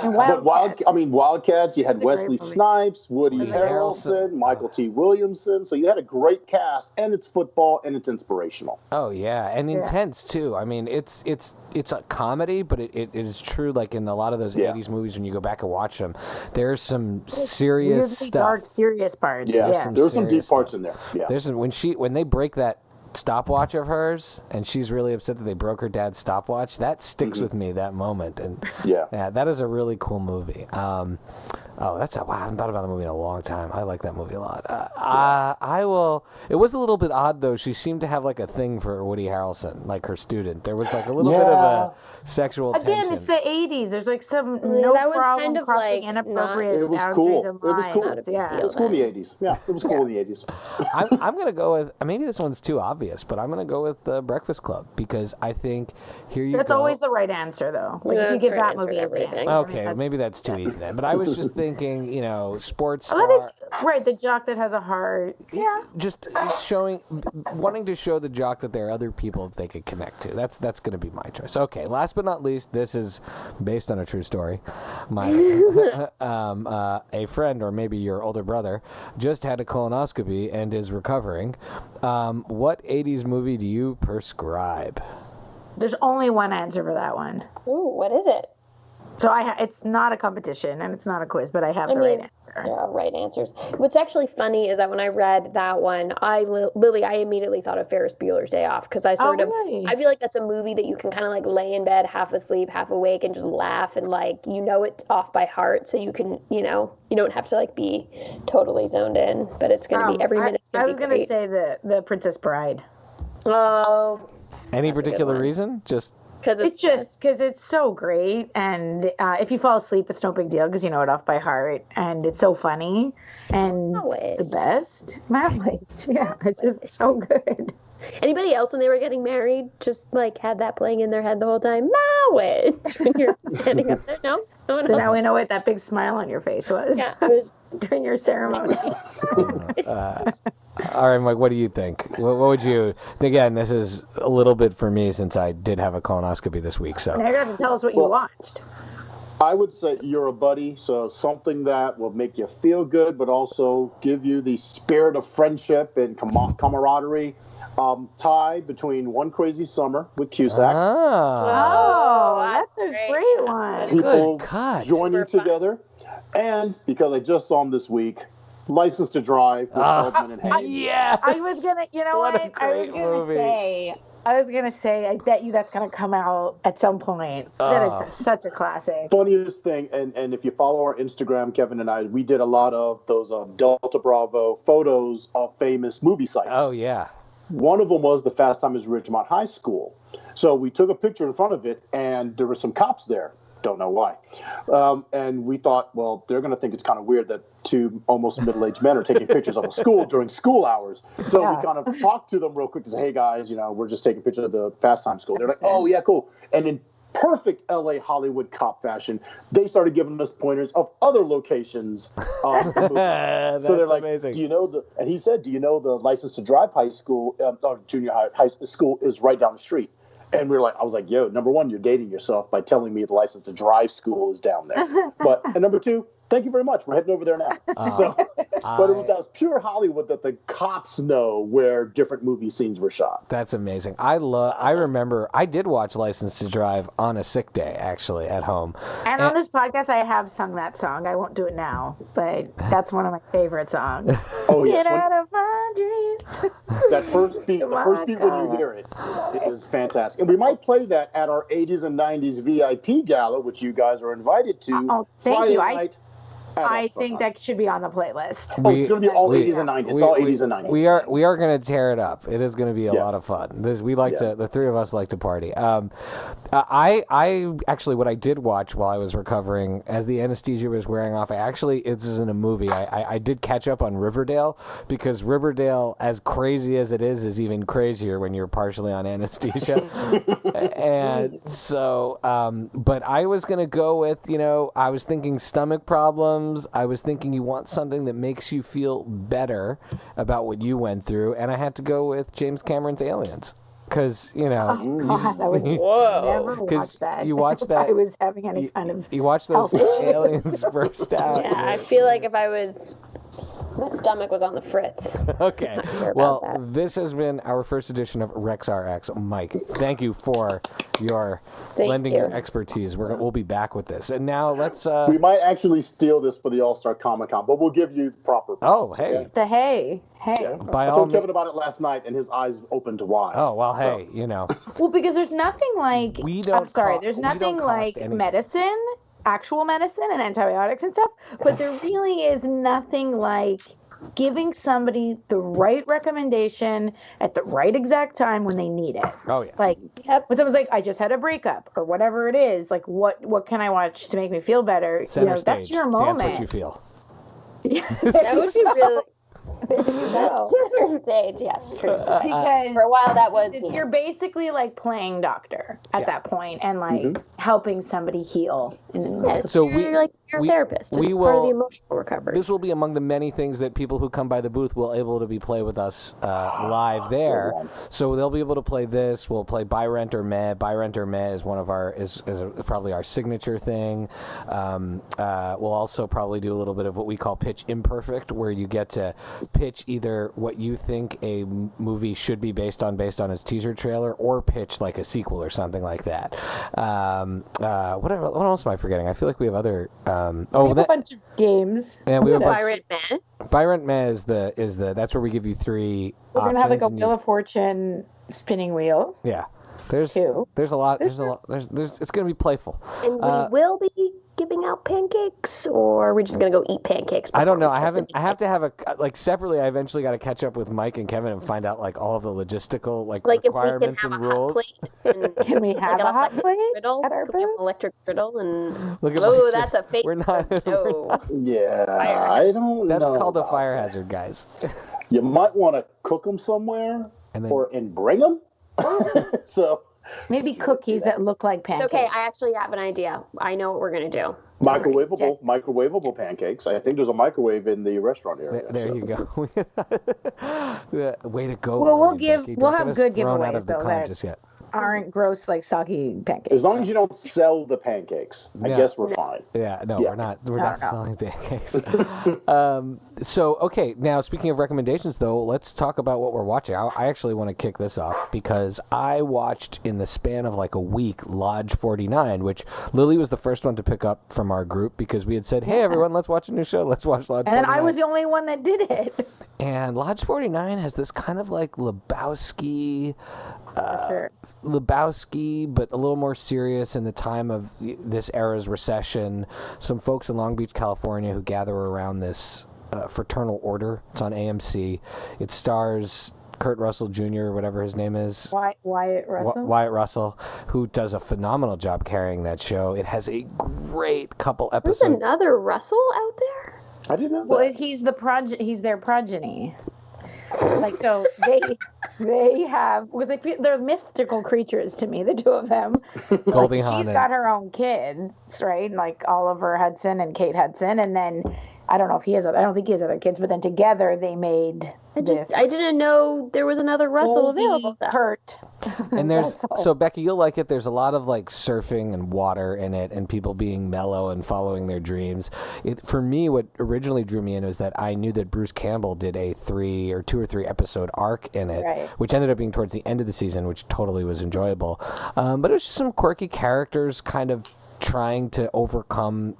Wildcats, you had Wesley Snipes, Woody Harrelson, Michael T. Williamson. So you had a great cast, and it's football, and it's inspirational. Oh, yeah, and intense, too. I mean, it's a comedy, but it is true, like in a lot of those 80s movies, when you go back and watch them, there's some serious stuff. Dark, serious parts. Yeah. There's some deep parts in there. Yeah. There's when they break that stopwatch of hers and she's really upset that they broke her dad's stopwatch, that sticks with me, that moment. And yeah, that is a really cool movie. I haven't thought about the movie in a long time. I like that movie a lot. It was a little bit odd though. She seemed to have like a thing for Woody Harrelson, like her student. There was like a little bit of a sexual tension. Again, it's the 80s. There's like some problem kind of crossing inappropriate it was boundaries cool. of lines. It was cool in the 80s. Yeah, it was cool in the 80s. I'm going to go with, maybe this one's too obvious, but I'm going to go with Breakfast Club because I think That's always the right answer though. Like if you give that movie everything. Okay, maybe that's too easy then. But I was just thinking, sports star. That is right, the jock that has a heart. Yeah. Just wanting to show the jock that there are other people that they could connect to. That's going to be my choice. Okay, last but not least, this is based on a true story. My a friend, or maybe your older brother, just had a colonoscopy and is recovering. What 80s movie do you prescribe? There's only one answer for that one. Ooh, what is it? So it's not a competition and it's not a quiz, but I have the right answer. They're all right answers. What's actually funny is that when I read that one, I immediately thought of Ferris Bueller's Day Off, because I really? I feel like that's a movie that you can kind of like lay in bed half asleep, half awake, and just laugh, and like it off by heart, so you can you don't have to like be totally zoned in, but it's going to be every minute. I was going to say the Princess Bride. Oh. Any particular reason? Just because it's so great, and if you fall asleep, it's no big deal because you know it off by heart, and it's so funny and the best. Marriage, yeah, it's just so good. Anybody else when they were getting married just like had that playing in their head the whole time? Marriage when you're standing up there. No. So now we know what that big smile on your face was. Yeah, during your ceremony. All right, Mike, what do you think? What would you... Again, this is a little bit for me since I did have a colonoscopy this week, so... Now you have to tell us what you watched. I would say You're a Buddy, so something that will make you feel good, but also give you the spirit of friendship and camaraderie. Tie between One Crazy Summer with Cusack. Oh, that's a great one. People joining together. And because I just saw him this week, License to Drive with Feldman and Hayes. Yes! I was going to, I was going to say, I bet you that's going to come out at some point. That is such a classic. Funniest thing, and if you follow our Instagram, Kevin and I, we did a lot of those Delta Bravo photos of famous movie sites. Oh, yeah. One of them was the Fast Times at Ridgemont High School. So we took a picture in front of it, and there were some cops there. Don't know why. And we thought, well, they're going to think it's kind of weird that two almost middle-aged men are taking pictures of a school during school hours. So we kind of talked to them real quick and said, hey, guys, we're just taking pictures of the Fast Times school. They're like, oh, yeah, cool. And in perfect L.A. Hollywood cop fashion, they started giving us pointers of other locations. That's so they're like, amazing. do you know and he said, do you know the License to Drive high school, or junior high school is right down the street? And I was like, yo, number one, you're dating yourself by telling me the License to Drive school is down there. And number two, thank you very much. We're heading over there now. But it was pure Hollywood that the cops know where different movie scenes were shot. That's amazing. I remember I did watch License to Drive on a sick day, actually, at home. And on this podcast, I have sung that song. I won't do it now, but that's one of my favorite songs. Oh, yes. Get out of my dreams. That first beat, when you hear it is fantastic. And we might play that at our 80s and 90s VIP gala, which you guys are invited to Friday night. I think that should be on the playlist. It's going to be all 80s and 90s. It's all 80s and 90s. We are going to tear it up. It is going to be a lot of fun. The three of us like to party. I actually, what I did watch while I was recovering, as the anesthesia was wearing off, this isn't a movie. I did catch up on Riverdale, because Riverdale, as crazy as it is even crazier when you're partially on anesthesia. And so, but I was going to go with, I was thinking stomach problems. I was thinking you want something that makes you feel better about what you went through, and I had to go with James Cameron's Aliens. Because, I would never watch that. You watched that. I was having any kind of... You watched those aliens burst out. Yeah, I feel like if my stomach was on the fritz. Okay. Well, this has been our first edition of RecsRX. Mike, thank you for your lending your expertise. We'll be back with this. And now let's... We might actually steal this for the All-Star Comic-Con, but we'll give you proper... Oh, hey. Yeah. The hey. Yeah. I told Kevin about it last night, and his eyes opened wide. Oh, well, hey, Well, because there's nothing like... there's nothing like medicine, actual medicine and antibiotics and stuff, but there really is nothing like giving somebody the right recommendation at the right exact time when they need it. Oh, yeah. Like, when someone's like, I just had a breakup, or whatever it is, like, what can I watch to make me feel better? Center stage. That's your moment. Dance what you feel. Yeah. That would be really... Center stage, yes, true. Because for a while that was... You're basically like playing doctor at that point, and like helping somebody heal. So you're You're a therapist. It's part of the emotional recovery. This will be among the many things that people who come by the booth will able to play with us live there. So they'll be able to play this. We'll play Buy, Rent, or Meh. Buy, Rent, or Meh is one of our is probably our signature thing. We'll also probably do a little bit of what we call Pitch Imperfect, where you get to pitch either what you think a movie should be based on its teaser trailer, or pitch like a sequel or something like that. What else am I forgetting? I feel like we have other. We have a bunch of games. Yeah, we have Buy, Rent, Meh. Buy, Rent, Meh is the that's where we give you 3 We're options. gonna have like a Wheel of Fortune spinning wheel. Yeah. There's a lot. There's it's going to be playful. And we will be giving out pancakes, or are we just going to go eat pancakes? I don't know. I have to have separately. I eventually got to catch up with Mike and Kevin and find out all of the logistical requirements and rules. Can we have a hot plate griddle? at our Can we have booth? an electric griddle? And That's a fake. We're not. Yeah, Fire. I don't know. That's called a fire hazard, guys. You might want to cook them somewhere, and bring them. So maybe cookies that look like pancakes. It's okay. I actually have an idea. I know what we're gonna do. Microwavable pancakes. I think there's a microwave in the restaurant area. There you go. Way to go. Well, we'll Don't have good get us thrown out giveaways of the so con that just yet. aren't gross like soggy pancakes. As long as you don't sell the pancakes, I guess we're fine. Yeah, no, we're not. We're not selling pancakes. So, okay, now speaking of recommendations, though, let's talk about what we're watching. I actually want to kick this off because I watched in the span of a week Lodge 49, which Lily was the first one to pick up from our group because we had said, "Hey, everyone, let's watch a new show. Let's watch Lodge 49." And then I was the only one that did it. And Lodge 49 has this kind of Lebowski. Sure. Lebowski, but a little more serious in the time of this era's recession. Some folks in Long Beach, California, who gather around this fraternal order. It's on AMC. It stars Kurt Russell Jr., whatever his name is. Wyatt Russell? Wyatt Russell, who does a phenomenal job carrying that show. It has a great couple episodes. There's another Russell out there? I didn't know that. Well, he's their progeny. So they have, because they're mystical creatures to me, the two of them. Goldie she's Hawn got her own kids, right? Like Oliver Hudson and Kate Hudson, and then I don't think he has other kids, but then together they made I didn't know there was another Russell available. Kurt. And so Becky, you'll like it. There's a lot of surfing and water in it, and people being mellow and following their dreams. For me, what originally drew me in was that I knew that Bruce Campbell did a 2 or 3 episode arc in it, right, which ended up being towards the end of the season, which totally was enjoyable. But it was just some quirky characters kind of trying to overcome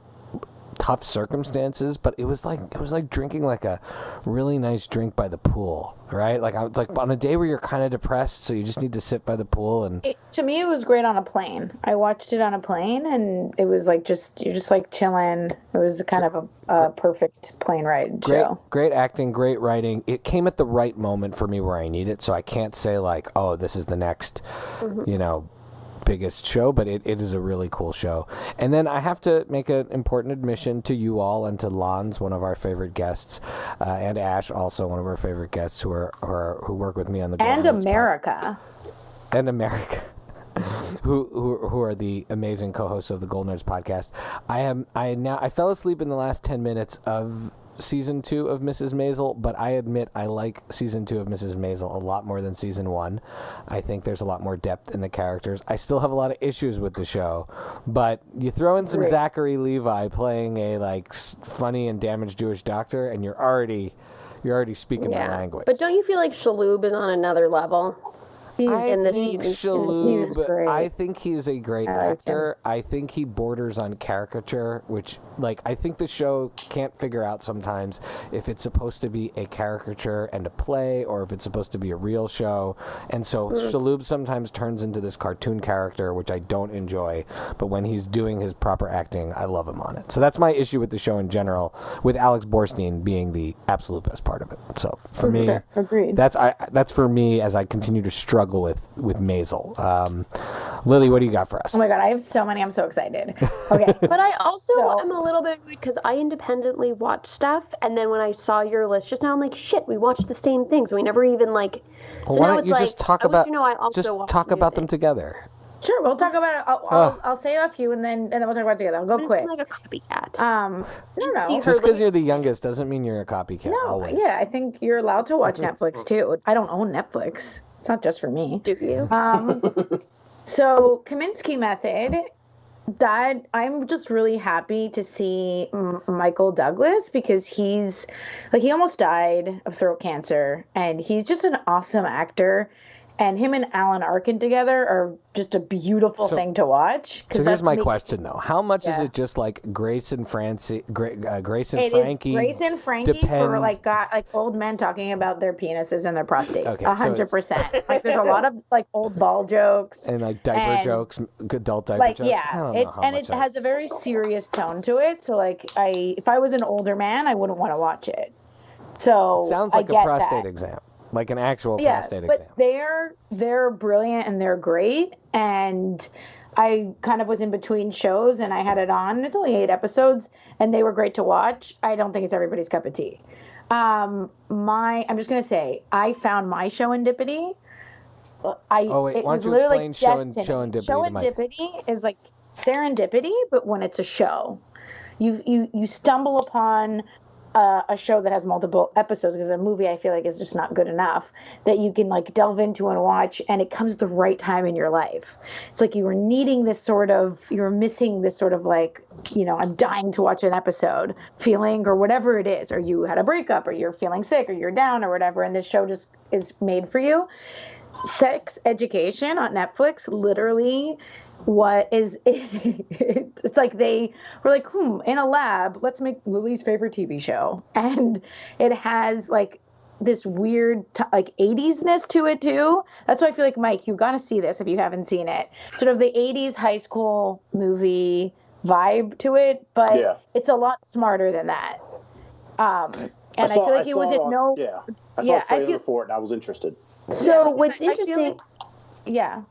tough circumstances, but it was like drinking a really nice drink by the pool, right? On a day where you're kind of depressed, so you just need to sit by the pool. And to me, it was great on a plane. I watched it on a plane, and it was you're just chilling. It was kind of a perfect plane ride show. Great acting, great writing. It came at the right moment for me where I need it, so I can't say oh, this is the next, biggest show, but it is a really cool show. And then I have to make an important admission to you all and to Lanz, one of our favorite guests, and Ash, also one of our favorite guests, who work with me on the and America. And America. who are the amazing co-hosts of the Golden Nerds podcast. I fell asleep in the last 10 minutes of season 2 of Mrs. Maisel, but I admit I like season 2 of Mrs. Maisel a lot more than season 1. I think there's a lot more depth in the characters. I still have a lot of issues with the show, but you throw in some Zachary Levi playing a funny and damaged Jewish doctor, and you're already speaking my language. But don't you feel like Shaloub is on another level? I think he's a great actor. I think he borders on caricature, which, I think the show can't figure out sometimes if it's supposed to be a caricature and a play, or if it's supposed to be a real show. And so Shaloub sometimes turns into this cartoon character, which I don't enjoy. But when he's doing his proper acting, I love him on it. So that's my issue with the show in general, with Alex Borstein being the absolute best part of it. So for me, agreed. That's for me as I continue to struggle with Maisel. Lily, what do you got for us? Oh my god, I have so many. I'm so excited. Okay. But I also am a little bit annoyed because I independently watch stuff, and then when I saw your list just now, I'm like, shit, we watched the same things. We never even Well, why don't you just talk about them together? Sure, we'll talk about it. I'll say a few, and then we'll talk about it together. I'll go quick. Like a copycat. No. Just because you're the youngest doesn't mean you're a copycat. No, always. yeah, I think you're allowed to watch Netflix too. I don't own Netflix. It's not just for me. Do you? So Kaminsky Method. That I'm just really happy to see Michael Douglas, because he's like, he almost died of throat cancer, and he's just an awesome actor. And him and Alan Arkin together are just a beautiful thing to watch. So here's my question, though: how much is it just like Grace and Frankie? Grace and Frankie. Grace and Frankie for like old men talking about their penises and their prostate. 100%. Like there's a lot of like old ball jokes and like diaper jokes, adult diaper jokes. Yeah, it has a very serious tone to it. So like, if I was an older man, I wouldn't want to watch it. So it sounds like a prostate exam. Like an actual prostate exam. But they're brilliant and they're great. And I kind of was in between shows and I had it on. It's only 8 episodes and they were great to watch. I don't think it's everybody's cup of tea. I'm just gonna say, I found my serendipity. Why don't you explain serendipity? Serendipity is like serendipity, but when it's a show, you stumble upon a show that has multiple episodes, because a movie I feel like is just not good enough that you can like delve into and watch, and it comes at the right time in your life. It's like you were missing this sort of like, I'm dying to watch an episode feeling, or whatever it is, or you had a breakup, or you're feeling sick, or you're down, or whatever, and this show just is made for you. Sex Education on Netflix, literally. It's like they were like, in a lab, let's make Lily's favorite TV show. And it has like this weird like 80s-ness to it too. That's why I feel like, Mike, you got to see this if you haven't seen it. Sort of the 80s high school movie vibe to it, but it's a lot smarter than that. And I feel like it was at no... I saw a trailer for it and I was interested. So what's interesting...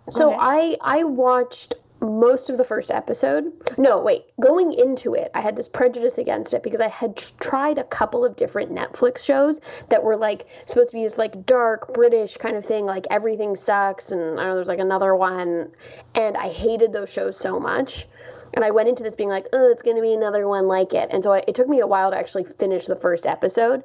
So I watched most of the first episode. No, wait. Going into it, I had this prejudice against it because I had tried a couple of different Netflix shows that were like supposed to be this like dark British kind of thing, like Everything Sucks, and I know there's like another one, and I hated those shows so much. And I went into this being like, it's going to be another one like it. And so it took me a while to actually finish the first episode.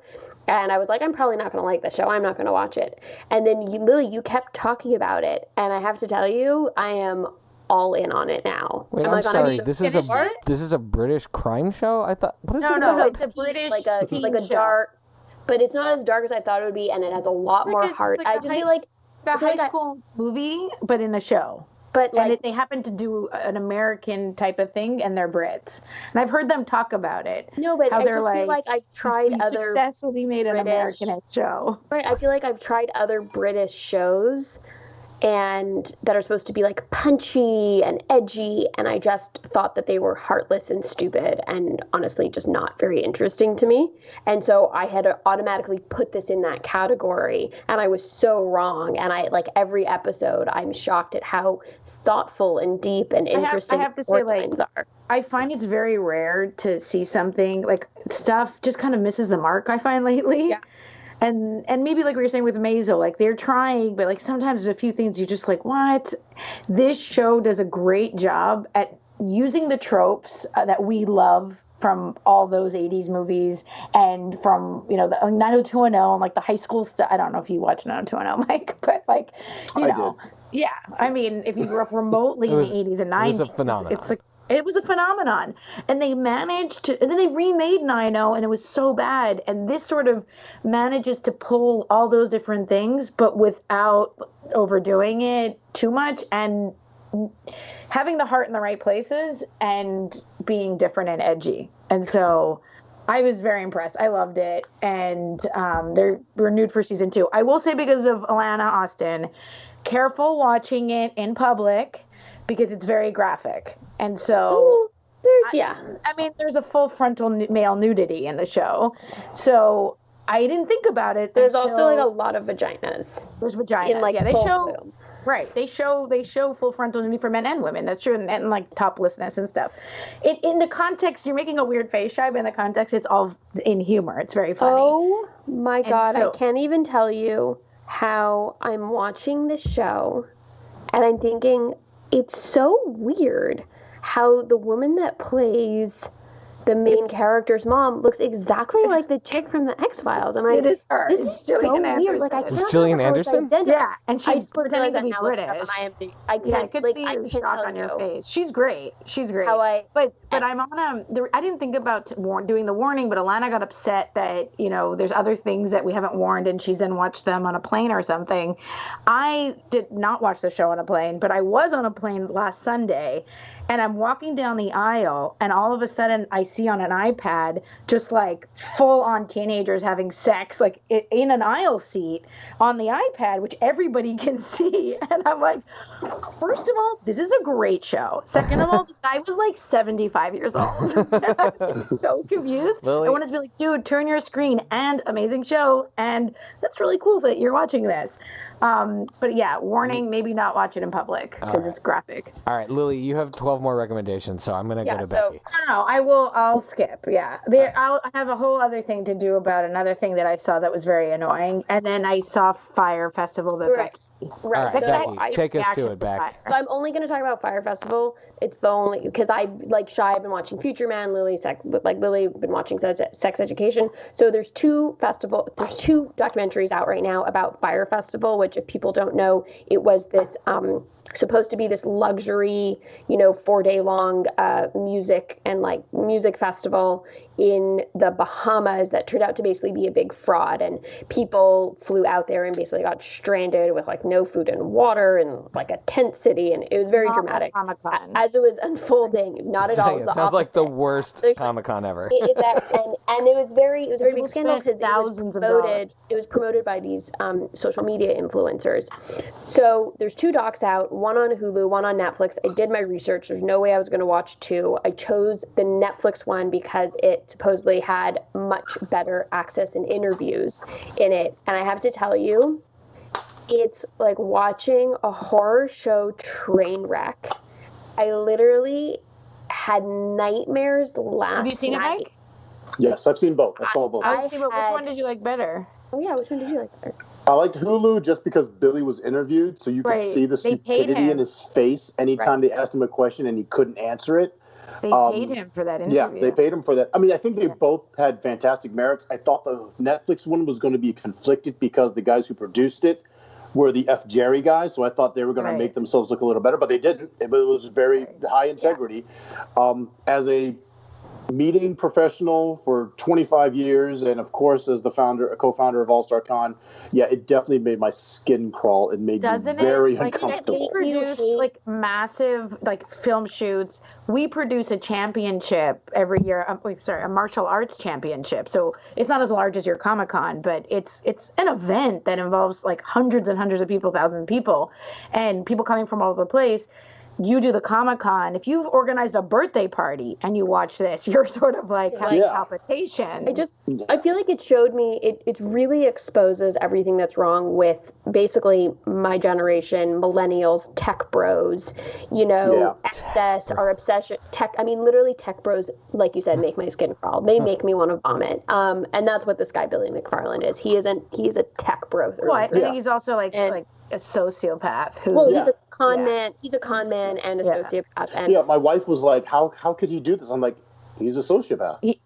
And I was like, I'm probably not going to like the show. I'm not going to watch it. And then Lily, you kept talking about it. And I have to tell you, I am all in on it now. Wait, I'm sorry. This is a British crime show? I thought, what is it? No, it's a British like a dark, but it's not as dark as I thought it would be. And it has a lot more heart. I just feel like a high school movie, but in a show. But like, they happen to do an American type of thing, and they're Brits. And I've heard them talk about it. No, but I just feel like I've tried other successfully made an American show. Right, I feel like I've tried other British shows, and that are supposed to be like punchy and edgy, and I just thought that they were heartless and stupid, and honestly just not very interesting to me. And so I had automatically put this in that category, and I was so wrong. And I like every episode, I'm shocked at how thoughtful and deep and interesting. I have to say, like, I find it's very rare to see something like stuff just kind of misses the mark. I find lately. Yeah. And maybe like we were saying with Maisel, like they're trying, but like sometimes there's a few things you're just like, what? This show does a great job at using the tropes that we love from all those 80s movies and from, the 90210 and like the high school stuff. I don't know if you watch 90210, Mike, but like, you know. Yeah. I mean, if you grew up remotely in the 80s and 90s, it was a phenomenon. It's like, it was a phenomenon. And they managed to, and then they remade 9-0 and it was so bad. And this sort of manages to pull all those different things, but without overdoing it too much and having the heart in the right places and being different and edgy. And so I was very impressed. I loved it. And they're renewed for season 2. I will say, because of Alana Austin, careful watching it in public because it's very graphic. And so, I mean, there's a full frontal male nudity in the show. So I didn't think about it. There's also like a lot of vaginas. There's vaginas. In, like, they show, right. They show full frontal nudity for men and women. That's true. And like toplessness and stuff. In the context, you're making a weird face, Shy, but in the context, it's all in humor. It's very funny. Oh my God. I can't even tell you how I'm watching this show and I'm thinking, it's so weird how the woman that plays the main character's mom looks exactly like the chick from the X-Files. I'm like, it is her. this It's is so Gillian weird. Like, I Anderson. cannot It's Gillian remember how it's Anderson? Yeah, and she's pretending to be now looked it British. up on IMDb. I could see the shock on your face. She's great. But I'm on I didn't think about doing the warning, but Alana got upset that, there's other things that we haven't warned and she's then watched them on a plane or something. I did not watch the show on a plane, but I was on a plane last Sunday. And I'm walking down the aisle, and all of a sudden I see on an iPad just like full-on teenagers having sex, like in an aisle seat on the iPad, which everybody can see. And I'm like, first of all, this is a great show. Second of all, this guy was like 75 years old. I was so confused. Lily. I wanted to be like, dude, turn your screen, and amazing show. And that's really cool that you're watching this. But yeah, warning, maybe not watch it in public because it's graphic. All right, Lily, you have 12 more recommendations, so I'm going to go to Becky. No, I'll skip. Yeah. I have a whole other thing to do about another thing that I saw that was very annoying. And then I saw Fyre Festival that Becky. Right. All right, Becky, take us to it, Beck. So I'm only going to talk about Fyre Festival. It's the only, because I, like Shy, I've been watching Future Man, Lily, been watching Sex Education. So there's two documentaries out right now about Fyre Festival, which, if people don't know, it was this, supposed to be this luxury, 4-day long music festival in the Bahamas that turned out to basically be a big fraud, and people flew out there and basically got stranded with like no food and water and like a tent city, and it was very dramatic as it was unfolding. Not at all. It sounds like the worst Comic-Con ever. And it was very big scandal because it was promoted by these social media influencers. So there's two docs out, one on Hulu, one on Netflix. I did my research. There's no way I was going to watch two. I chose the Netflix one because it supposedly had much better access and interviews in it. And I have to tell you, it's like watching a horror show train wreck. I literally had nightmares last night. Have you seen it, Mike? Yes, I've seen both. I saw both. Which one did you like better? Oh yeah, which one did you like better? I liked Hulu just because Billy was interviewed, so you could see the stupidity in his face anytime they asked him a question and he couldn't answer it. They paid him for that interview. Yeah, they paid him for that. I mean, I think they both had fantastic merits. I thought the Netflix one was going to be conflicted because the guys who produced it were the F. Jerry guys, so I thought they were going to make themselves look a little better, but they didn't. It was very high integrity. As a meeting professional for 25 years, and of course as the co-founder of All Star Con, it definitely made my skin crawl. It made me very uncomfortable. We produce like massive film shoots. We produce a championship every year. A martial arts championship. So it's not as large as your Comic-Con, but it's an event that involves like hundreds and hundreds of people, thousands of people, and people coming from all over the place. You do the Comic-Con. If you've organized a birthday party and you watch this, you're sort of like having palpitation. I feel like it showed me, it really exposes everything that's wrong with basically my generation, millennials, tech bros, excess, our obsession, literally tech bros, like you said, make my skin crawl. They make me want to vomit. And that's what this guy, Billy McFarland, is. He is a tech bro. Well, I think he's also like a sociopath. He's a con man. He's a con man and a sociopath. And my wife was like, "How could he do this?" I'm like, "He's a sociopath." He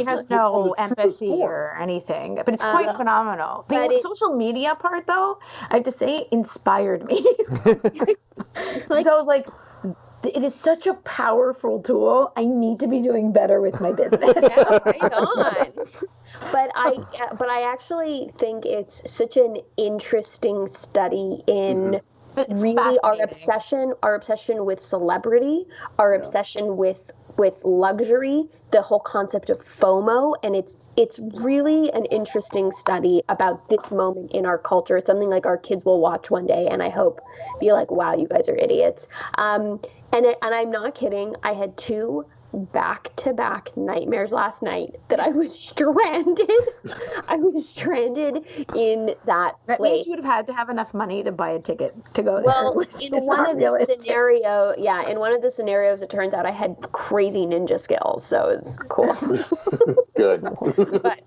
has no empathy or anything. But it's quite phenomenal. The social media part, though, I have to say, inspired me. So I was like, it is such a powerful tool. I need to be doing better with my business. Right on. But I actually think it's such an interesting study in really our obsession with celebrity, our obsession with luxury, the whole concept of FOMO, and it's really an interesting study about this moment in our culture. It's something like our kids will watch one day, and I hope be like, wow, you guys are idiots. And I'm not kidding. I had two back-to-back nightmares last night that I was stranded. I was stranded in that place. That means you would have had to have enough money to buy a ticket to go there. Well, in one of the scenarios, it turns out I had crazy ninja skills, so it was cool. Good. But,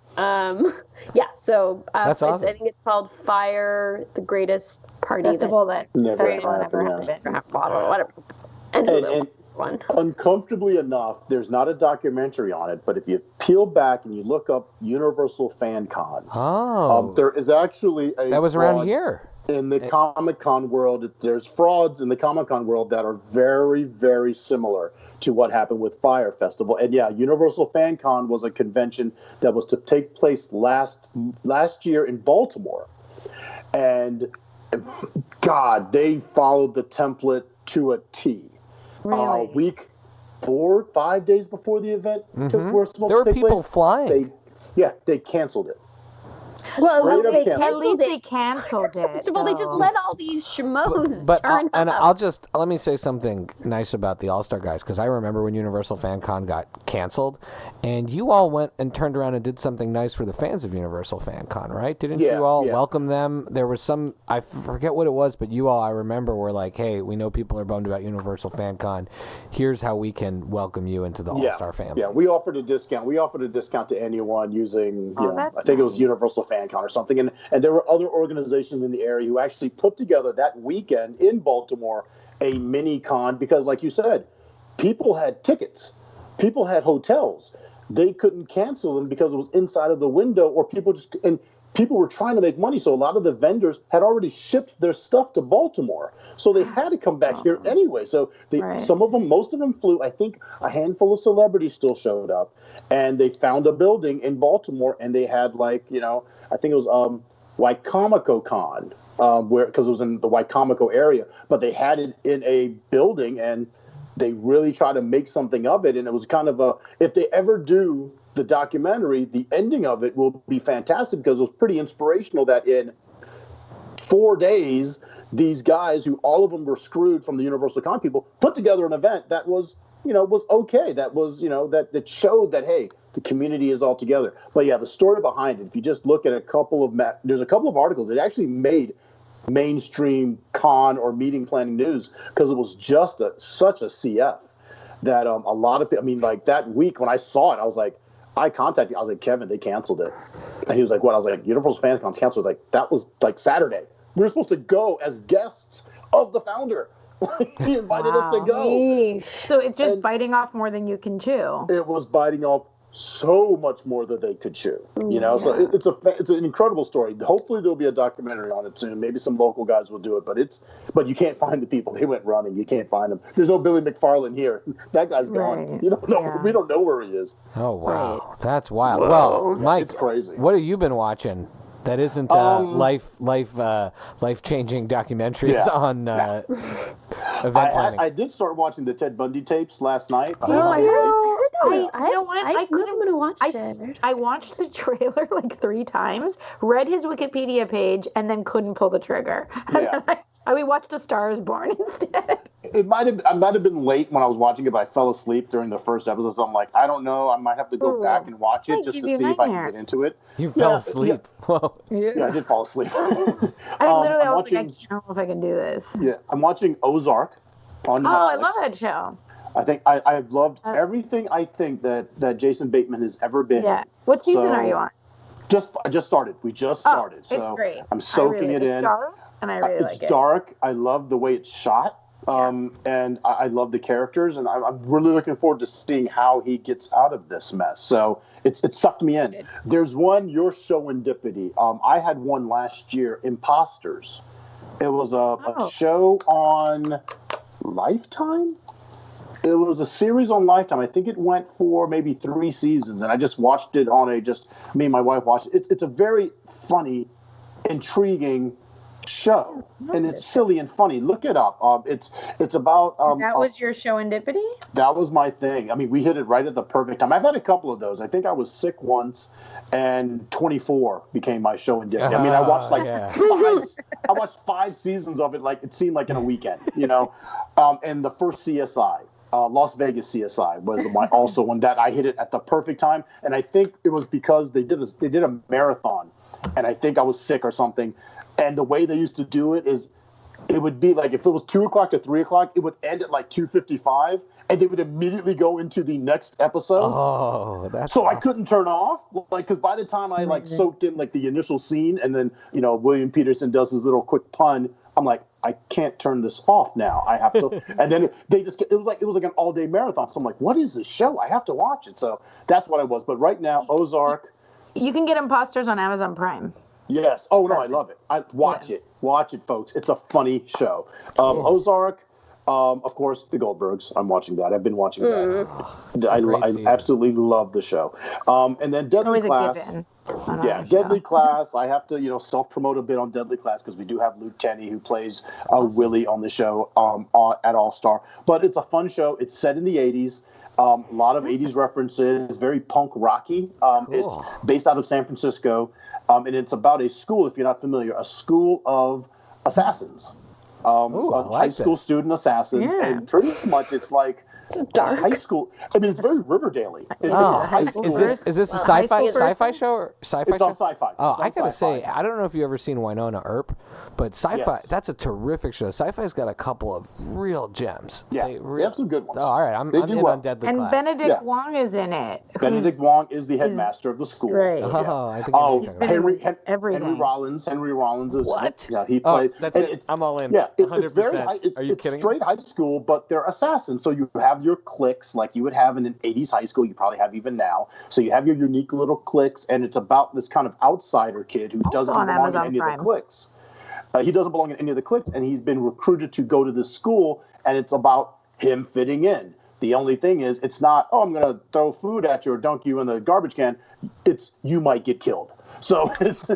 so that's awesome. I think it's called Fyre, the greatest party festival that never happened. Or whatever. And one. Uncomfortably enough, there's not a documentary on it, but if you peel back and you look up Universal Fan Con, there is actually that was around here. In the Comic-Con world, there's frauds in the Comic-Con world that are very, very similar to what happened with Fyre Festival. And yeah, Universal Fan Con was a convention that was to take place last year in Baltimore. And God, they followed the template to a T. Really? Week 4, 5 days before the event were supposed to take place. There were people flying. They canceled it. Well, at least they canceled it. Well, they just let all these schmoes turn and up. let me say something nice about the All-Star guys, because I remember when Universal Fan Con got canceled, and you all went and turned around and did something nice for the fans of Universal Fan Con, right? Didn't you all welcome them? There was some, I forget what it was, but you all, I remember, were like, hey, we know people are bummed about Universal Fan Con. Here's how we can welcome you into the All-Star family. Yeah, we offered a discount. We offered a discount to anyone using, I think it was Universal Fan Con or something. And there were other organizations in the area who actually put together that weekend in Baltimore a mini con because, like you said, people had tickets. People had hotels. They couldn't cancel them because it was inside of the window, or people were trying to make money. So a lot of the vendors had already shipped their stuff to Baltimore. So they had to come back here anyway. So most of them flew. I think a handful of celebrities still showed up, and they found a building in Baltimore, and they had I think it was Wycomico Con, because it was in the Wycomico area, but they had it in a building, and they really tried to make something of it. And it was kind of if they ever do the documentary, the ending of it will be fantastic, because it was pretty inspirational that in 4 days, these guys, who all of them were screwed from the Universal Con people, put together an event that was okay. That was, that showed that, hey, the community is all together. But yeah, the story behind it, if you just look at there's a couple of articles that actually made mainstream con or meeting planning news, because it was just such a CF that a lot of people, that week when I saw it, I was like, I was like, Kevin, they canceled it. And he was like, what? I was like, Universal Fan Con's canceled. I was like, that was like Saturday. We were supposed to go as guests of the founder. He invited us to go. So it's just biting off more than you can chew. It was biting off so much more than they could chew. So it's an incredible story. Hopefully there'll be a documentary on it soon. Maybe some local guys will do it, but you can't find the people. They went running. You can't find them. There's no Billy McFarlane here. That guy's gone. Right. You don't know. Yeah. We don't know where he is. Oh wow, That's wild. Well, Mike, it's crazy. What have you been watching? That isn't life-changing documentaries on event planning. I did start watching the Ted Bundy tapes last night. I couldn't watch it. I watched the trailer like 3 times, read his Wikipedia page, and then couldn't pull the trigger. Yeah. We watched A Star Is Born instead. I might have been late when I was watching it, but I fell asleep during the first episode. So I'm like, I don't know. I might have to go back and watch it just to see if I can get into it. You fell asleep. Yeah, I did fall asleep. I was like, I don't know if I can do this. Yeah, I'm watching Ozark on Netflix. I love that show. I think I've loved everything I think that Jason Bateman has ever been. Yeah. What season are you on? I just started. We just started. So it's great. I'm soaking it in. It's dark, and I really like it. It's dark. I love the way it's shot. And I love the characters, and I'm really looking forward to seeing how he gets out of this mess. So it sucked me in. Good. There's one, your serendipity. I had one last year, Imposters. It was a show on Lifetime. It was a series on Lifetime. I think it went for maybe 3 seasons, and I just watched it on me and my wife watched it. It's a very funny, intriguing show, and it's silly and funny. Look it up. It's about that was your serendipity? That was my thing. We hit it right at the perfect time. I've had a couple of those. I think I was sick once, and 24 became my serendipity. I watched I watched 5 seasons of it. Like it seemed like in a weekend, and the first CSI. Las Vegas CSI was also one that I hit it at the perfect time, and I think it was because they did a marathon, and I think I was sick or something. And the way they used to do it is, it would be like if it was 2 o'clock to 3 o'clock, it would end at like 2:55, and they would immediately go into the next episode. Oh, that's so awesome. I couldn't turn off, because by the time I soaked in like the initial scene, and then William Peterson does his little quick pun. I'm like, I can't turn this off now. I have to. And then it was like an all day marathon. So I'm like, what is this show? I have to watch it. So that's what I was. But right now, Ozark. You can get Imposters on Amazon Prime. Yes. Oh no, I love it. Watch it, folks. It's a funny show. Ozark. Of course, the Goldbergs. I'm watching that. I've been watching that. I absolutely love the show. And then Deadly Class. Deadly Class. I have to, self-promote a bit on Deadly Class because we do have Luke Tenney who plays Willie on the show at All Star. But it's a fun show. It's set in the 80s. A lot of 80s references. Very punk rocky. It's based out of San Francisco. And it's about a school, if you're not familiar, a school of assassins. High school student assassins. And pretty much it's like dark. High school. I mean, it's very Riverdale-y. Is this a sci-fi show or sci-fi It's on Sci-Fi. I gotta say, I don't know if you've ever seen Winona Earp, but Sci-Fi, that's a terrific show. Sci-Fi's got a couple of real gems. Yeah, they have some good ones. Oh, all right, I'm in on Deadly Class. And Benedict Wong is in it. Benedict Wong is the headmaster of the school. Great. Henry Rollins. Henry Rollins is what? Yeah, he played. That's it. I'm all in. Yeah, 100%. It's very high. Are you kidding? It's straight high school, but they're assassins. So you have your cliques like you would have in an 80s high school. You probably have even now. So you have your unique little cliques, and it's about this kind of outsider kid who doesn't belong in any of the cliques. He doesn't belong in any of the cliques, and he's been recruited to go to this school, and it's about him fitting in. The only thing is, it's not, I'm going to throw food at you or dunk you in the garbage can. It's, you might get killed. So it's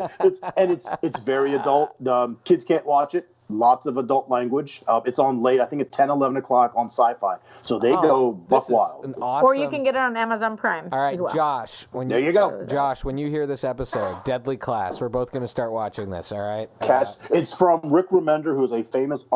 very adult. Kids can't watch it. Lots of adult language. It's on late, I think at 10, 11 o'clock on Sci-Fi. So they go buck wild. Awesome... Or you can get it on Amazon Prime. All right, as well. Josh. There you go. Josh, when you hear this episode, Deadly Class, we're both going to start watching this, all right? It's from Rick Remender, who's a famous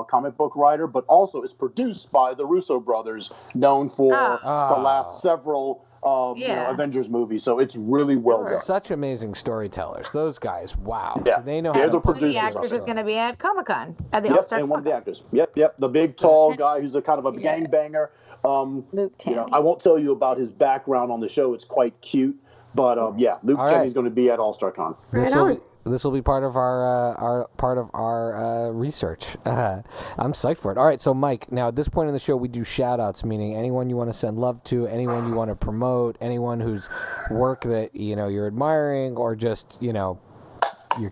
comic book writer, but also is produced by the Russo brothers, known for the last several Avengers movies. So it's really well done. Such amazing storytellers. Those guys, wow. Yeah. They know They're how to the producers. The actors is going to be at Comic-Con at the All-Star. And one of the actors. Yep. The big, tall guy who's a kind of a gangbanger. Luke Tenney. I won't tell you about his background on the show. It's quite cute. But Luke Tenney's going to be at All-Star Con. This will be part of our research. I'm psyched for it. All right, so Mike, now at this point in the show, we do shout-outs, meaning anyone you want to send love to, anyone you want to promote, anyone whose work that you're admiring, or just your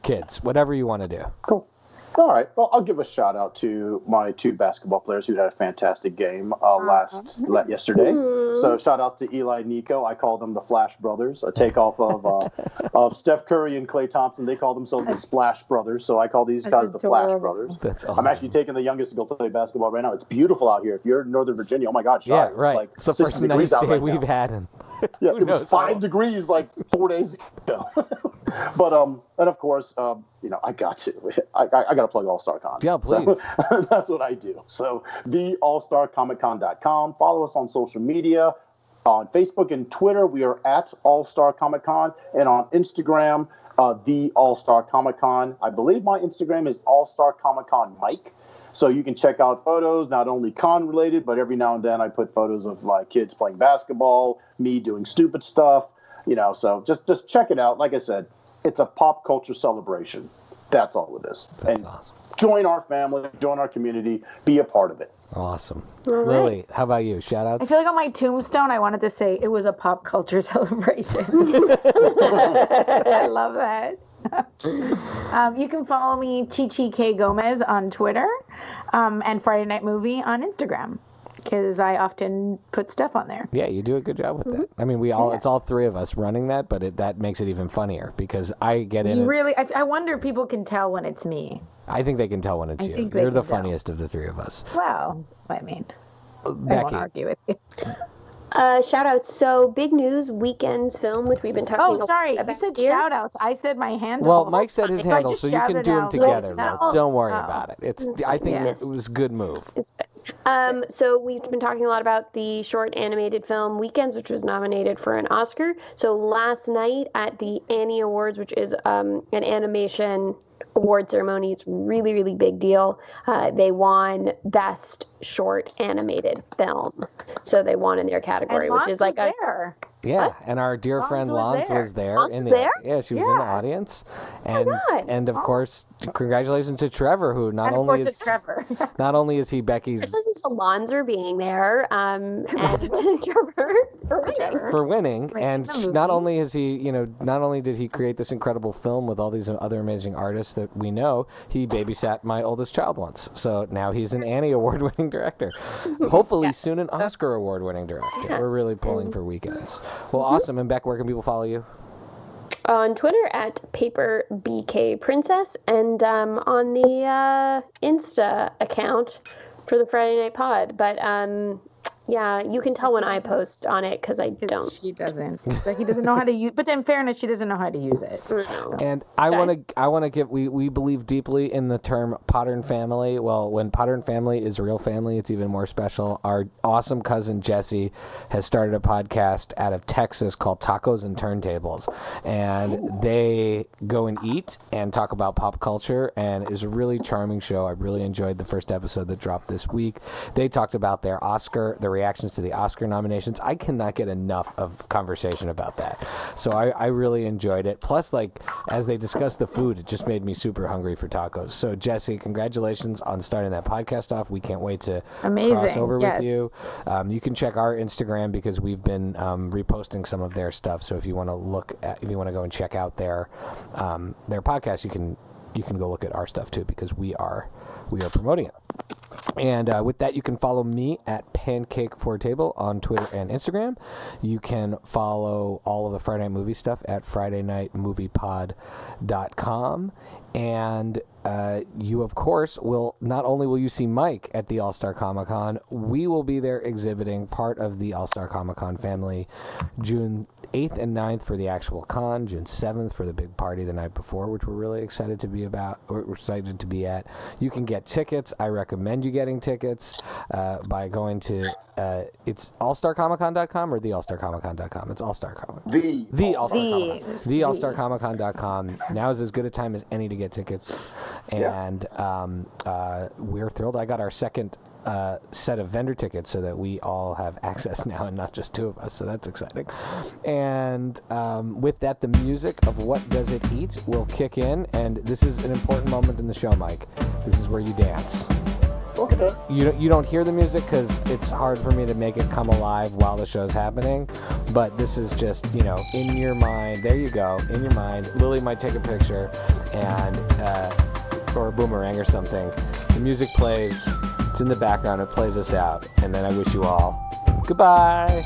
kids, whatever you want to do. Cool. All right. Well, I'll give a shout out to my two basketball players who had a fantastic game yesterday. So shout out to Eli and Nico. I call them the Flash Brothers. A takeoff of Steph Curry and Klay Thompson. They call themselves the Splash Brothers. So I call these guys the Flash Brothers. That's awesome. I'm actually taking the youngest to go play basketball right now. It's beautiful out here. If you're in Northern Virginia, oh my God, yeah, right. It's like the first nice day we've had. Yeah, it was 5 degrees like 4 days ago. But and of course, I got to plug All-Star Con. Yeah, please. So, that's what I do. So theallstarcomiccon.com. Follow us on social media. On Facebook and Twitter, we are at All-Star Comic Con, and on Instagram, the All-Star Comic Con. I believe my Instagram is All-Star Comic Con Mike. So you can check out photos, not only con related, but every now and then I put photos of my kids playing basketball, me doing stupid stuff, so just check it out. Like I said, it's a pop culture celebration. That's all it is. That's awesome. Join our family, join our community, be a part of it. Awesome. Right. Lily, how about you? Shout outs? I feel like on my tombstone, I wanted to say it was a pop culture celebration. I love that. You can follow me, Chichi K. Gomez, on Twitter, and Friday Night Movie on Instagram, because I often put stuff on there. Yeah, you do a good job with that. I mean, it's all three of us running that, but that makes it even funnier because I get in. I wonder if people can tell when it's me. I think they can tell when it's you. You're the funniest of the three of us. Well, I mean, Becky. I won't argue with you. Shout outs. So big news, Weekend's film, which we've been talking about. Oh, sorry. You said shout outs. I said my handle. Well, Mike said his handle, so you can do them together. Don't worry about it. I think it was a good move. So we've been talking a lot about the short animated film Weekends, which was nominated for an Oscar. So last night at the Annie Awards, which is an animation award ceremony, it's really, really big deal. They won Best short animated film. So they won in their category, which is like there. Yeah, what? and our dear friend Lanz was there. Lanz was there? Yeah, she was in the audience, and of course, congratulations to Trevor, who not only is he Becky's. Congratulations to Lanzer being there, and to Trevor for winning, and not only is he, not only did he create this incredible film with all these other amazing artists that we know, he babysat my oldest child once, so now he's an Annie Award-winning director. Hopefully soon an Oscar Award-winning director. Yeah. We're really pulling for weekends. Well, awesome. And Beck, where can people follow you? On Twitter at PaperBKPrincess, and on the Insta account for the Friday Night Pod. But yeah, you can tell when I post on it because I don't. She doesn't. But he doesn't know how to use. But in fairness, she doesn't know how to use it. And I want to give. We believe deeply in the term Potter and family. Well, when Potter and family is real family, it's even more special. Our awesome cousin Jesse has started a podcast out of Texas called Tacos and Turntables, and they go and eat and talk about pop culture, and it's a really charming show. I really enjoyed the first episode that dropped this week. They talked about their reactions to the Oscar nominations. I cannot get enough of conversation about that. So I really enjoyed it. Plus, as they discussed the food, it just made me super hungry for tacos. So Jesse, congratulations on starting that podcast off. We can't wait to cross over with you. You can check our Instagram because we've been reposting some of their stuff. So if you want to go and check out their podcast, you can go look at our stuff too, because we are promoting it. And with that, you can follow me at Pancake4Table on Twitter and Instagram. You can follow all of the Friday Night Movie stuff at FridayNightMoviePod.com. And you, of course, not only will you see Mike at the All-Star Comic-Con, we will be there exhibiting part of the All-Star Comic-Con family June 8th and 9th for the actual con, June 7th for the big party the night before, which we're really excited to be at. You can get tickets. I recommend you getting tickets by going to it's allstarcomiccon.com or theallstarcomiccon.com. It's allstarcomiccon. The allstarcomiccon.com. Now is as good a time as any to get tickets, and we're thrilled. I got our second set of vendor tickets so that we all have access now and not just two of us, so that's exciting. And with that, the music of What Does It Eat will kick in, and this is an important moment in the show, Mike. This is where you dance. Okay. You don't hear the music because it's hard for me to make it come alive while the show's happening, but this is just, in your mind. There you go, in your mind. Lily might take a picture and or a boomerang or something. The music plays. It's in the background. It plays us out. And then I wish you all goodbye.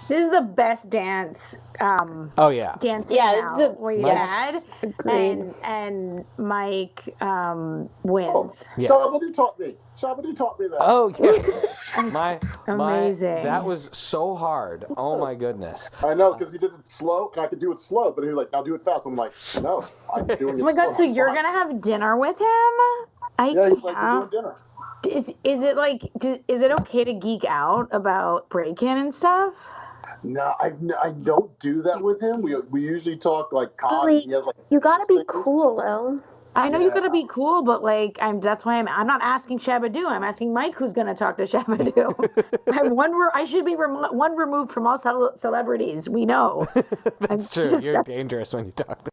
This is the best dance. Dancing. Yeah, this is the we had, and Mike wins. Yeah. Somebody taught me that. Oh yeah, amazing. That was so hard. Oh my goodness. I know, because he did it slow, and I could do it slow, but he was like, "Now do it fast." I'm like, "No, I'm doing it." Oh my God! slow. So you're gonna have dinner with him? Yeah, he's like, "We're doing dinner." Is it okay to geek out about break-in and stuff? No, I don't do that with him. We usually talk like Really? You gotta be cool, though. I know you gotta be cool, but that's why I'm not asking Shabadoo. I'm asking Mike, who's gonna talk to Shabadoo. I should be one removed from all celebrities. We know. That's true. You're dangerous when you talk to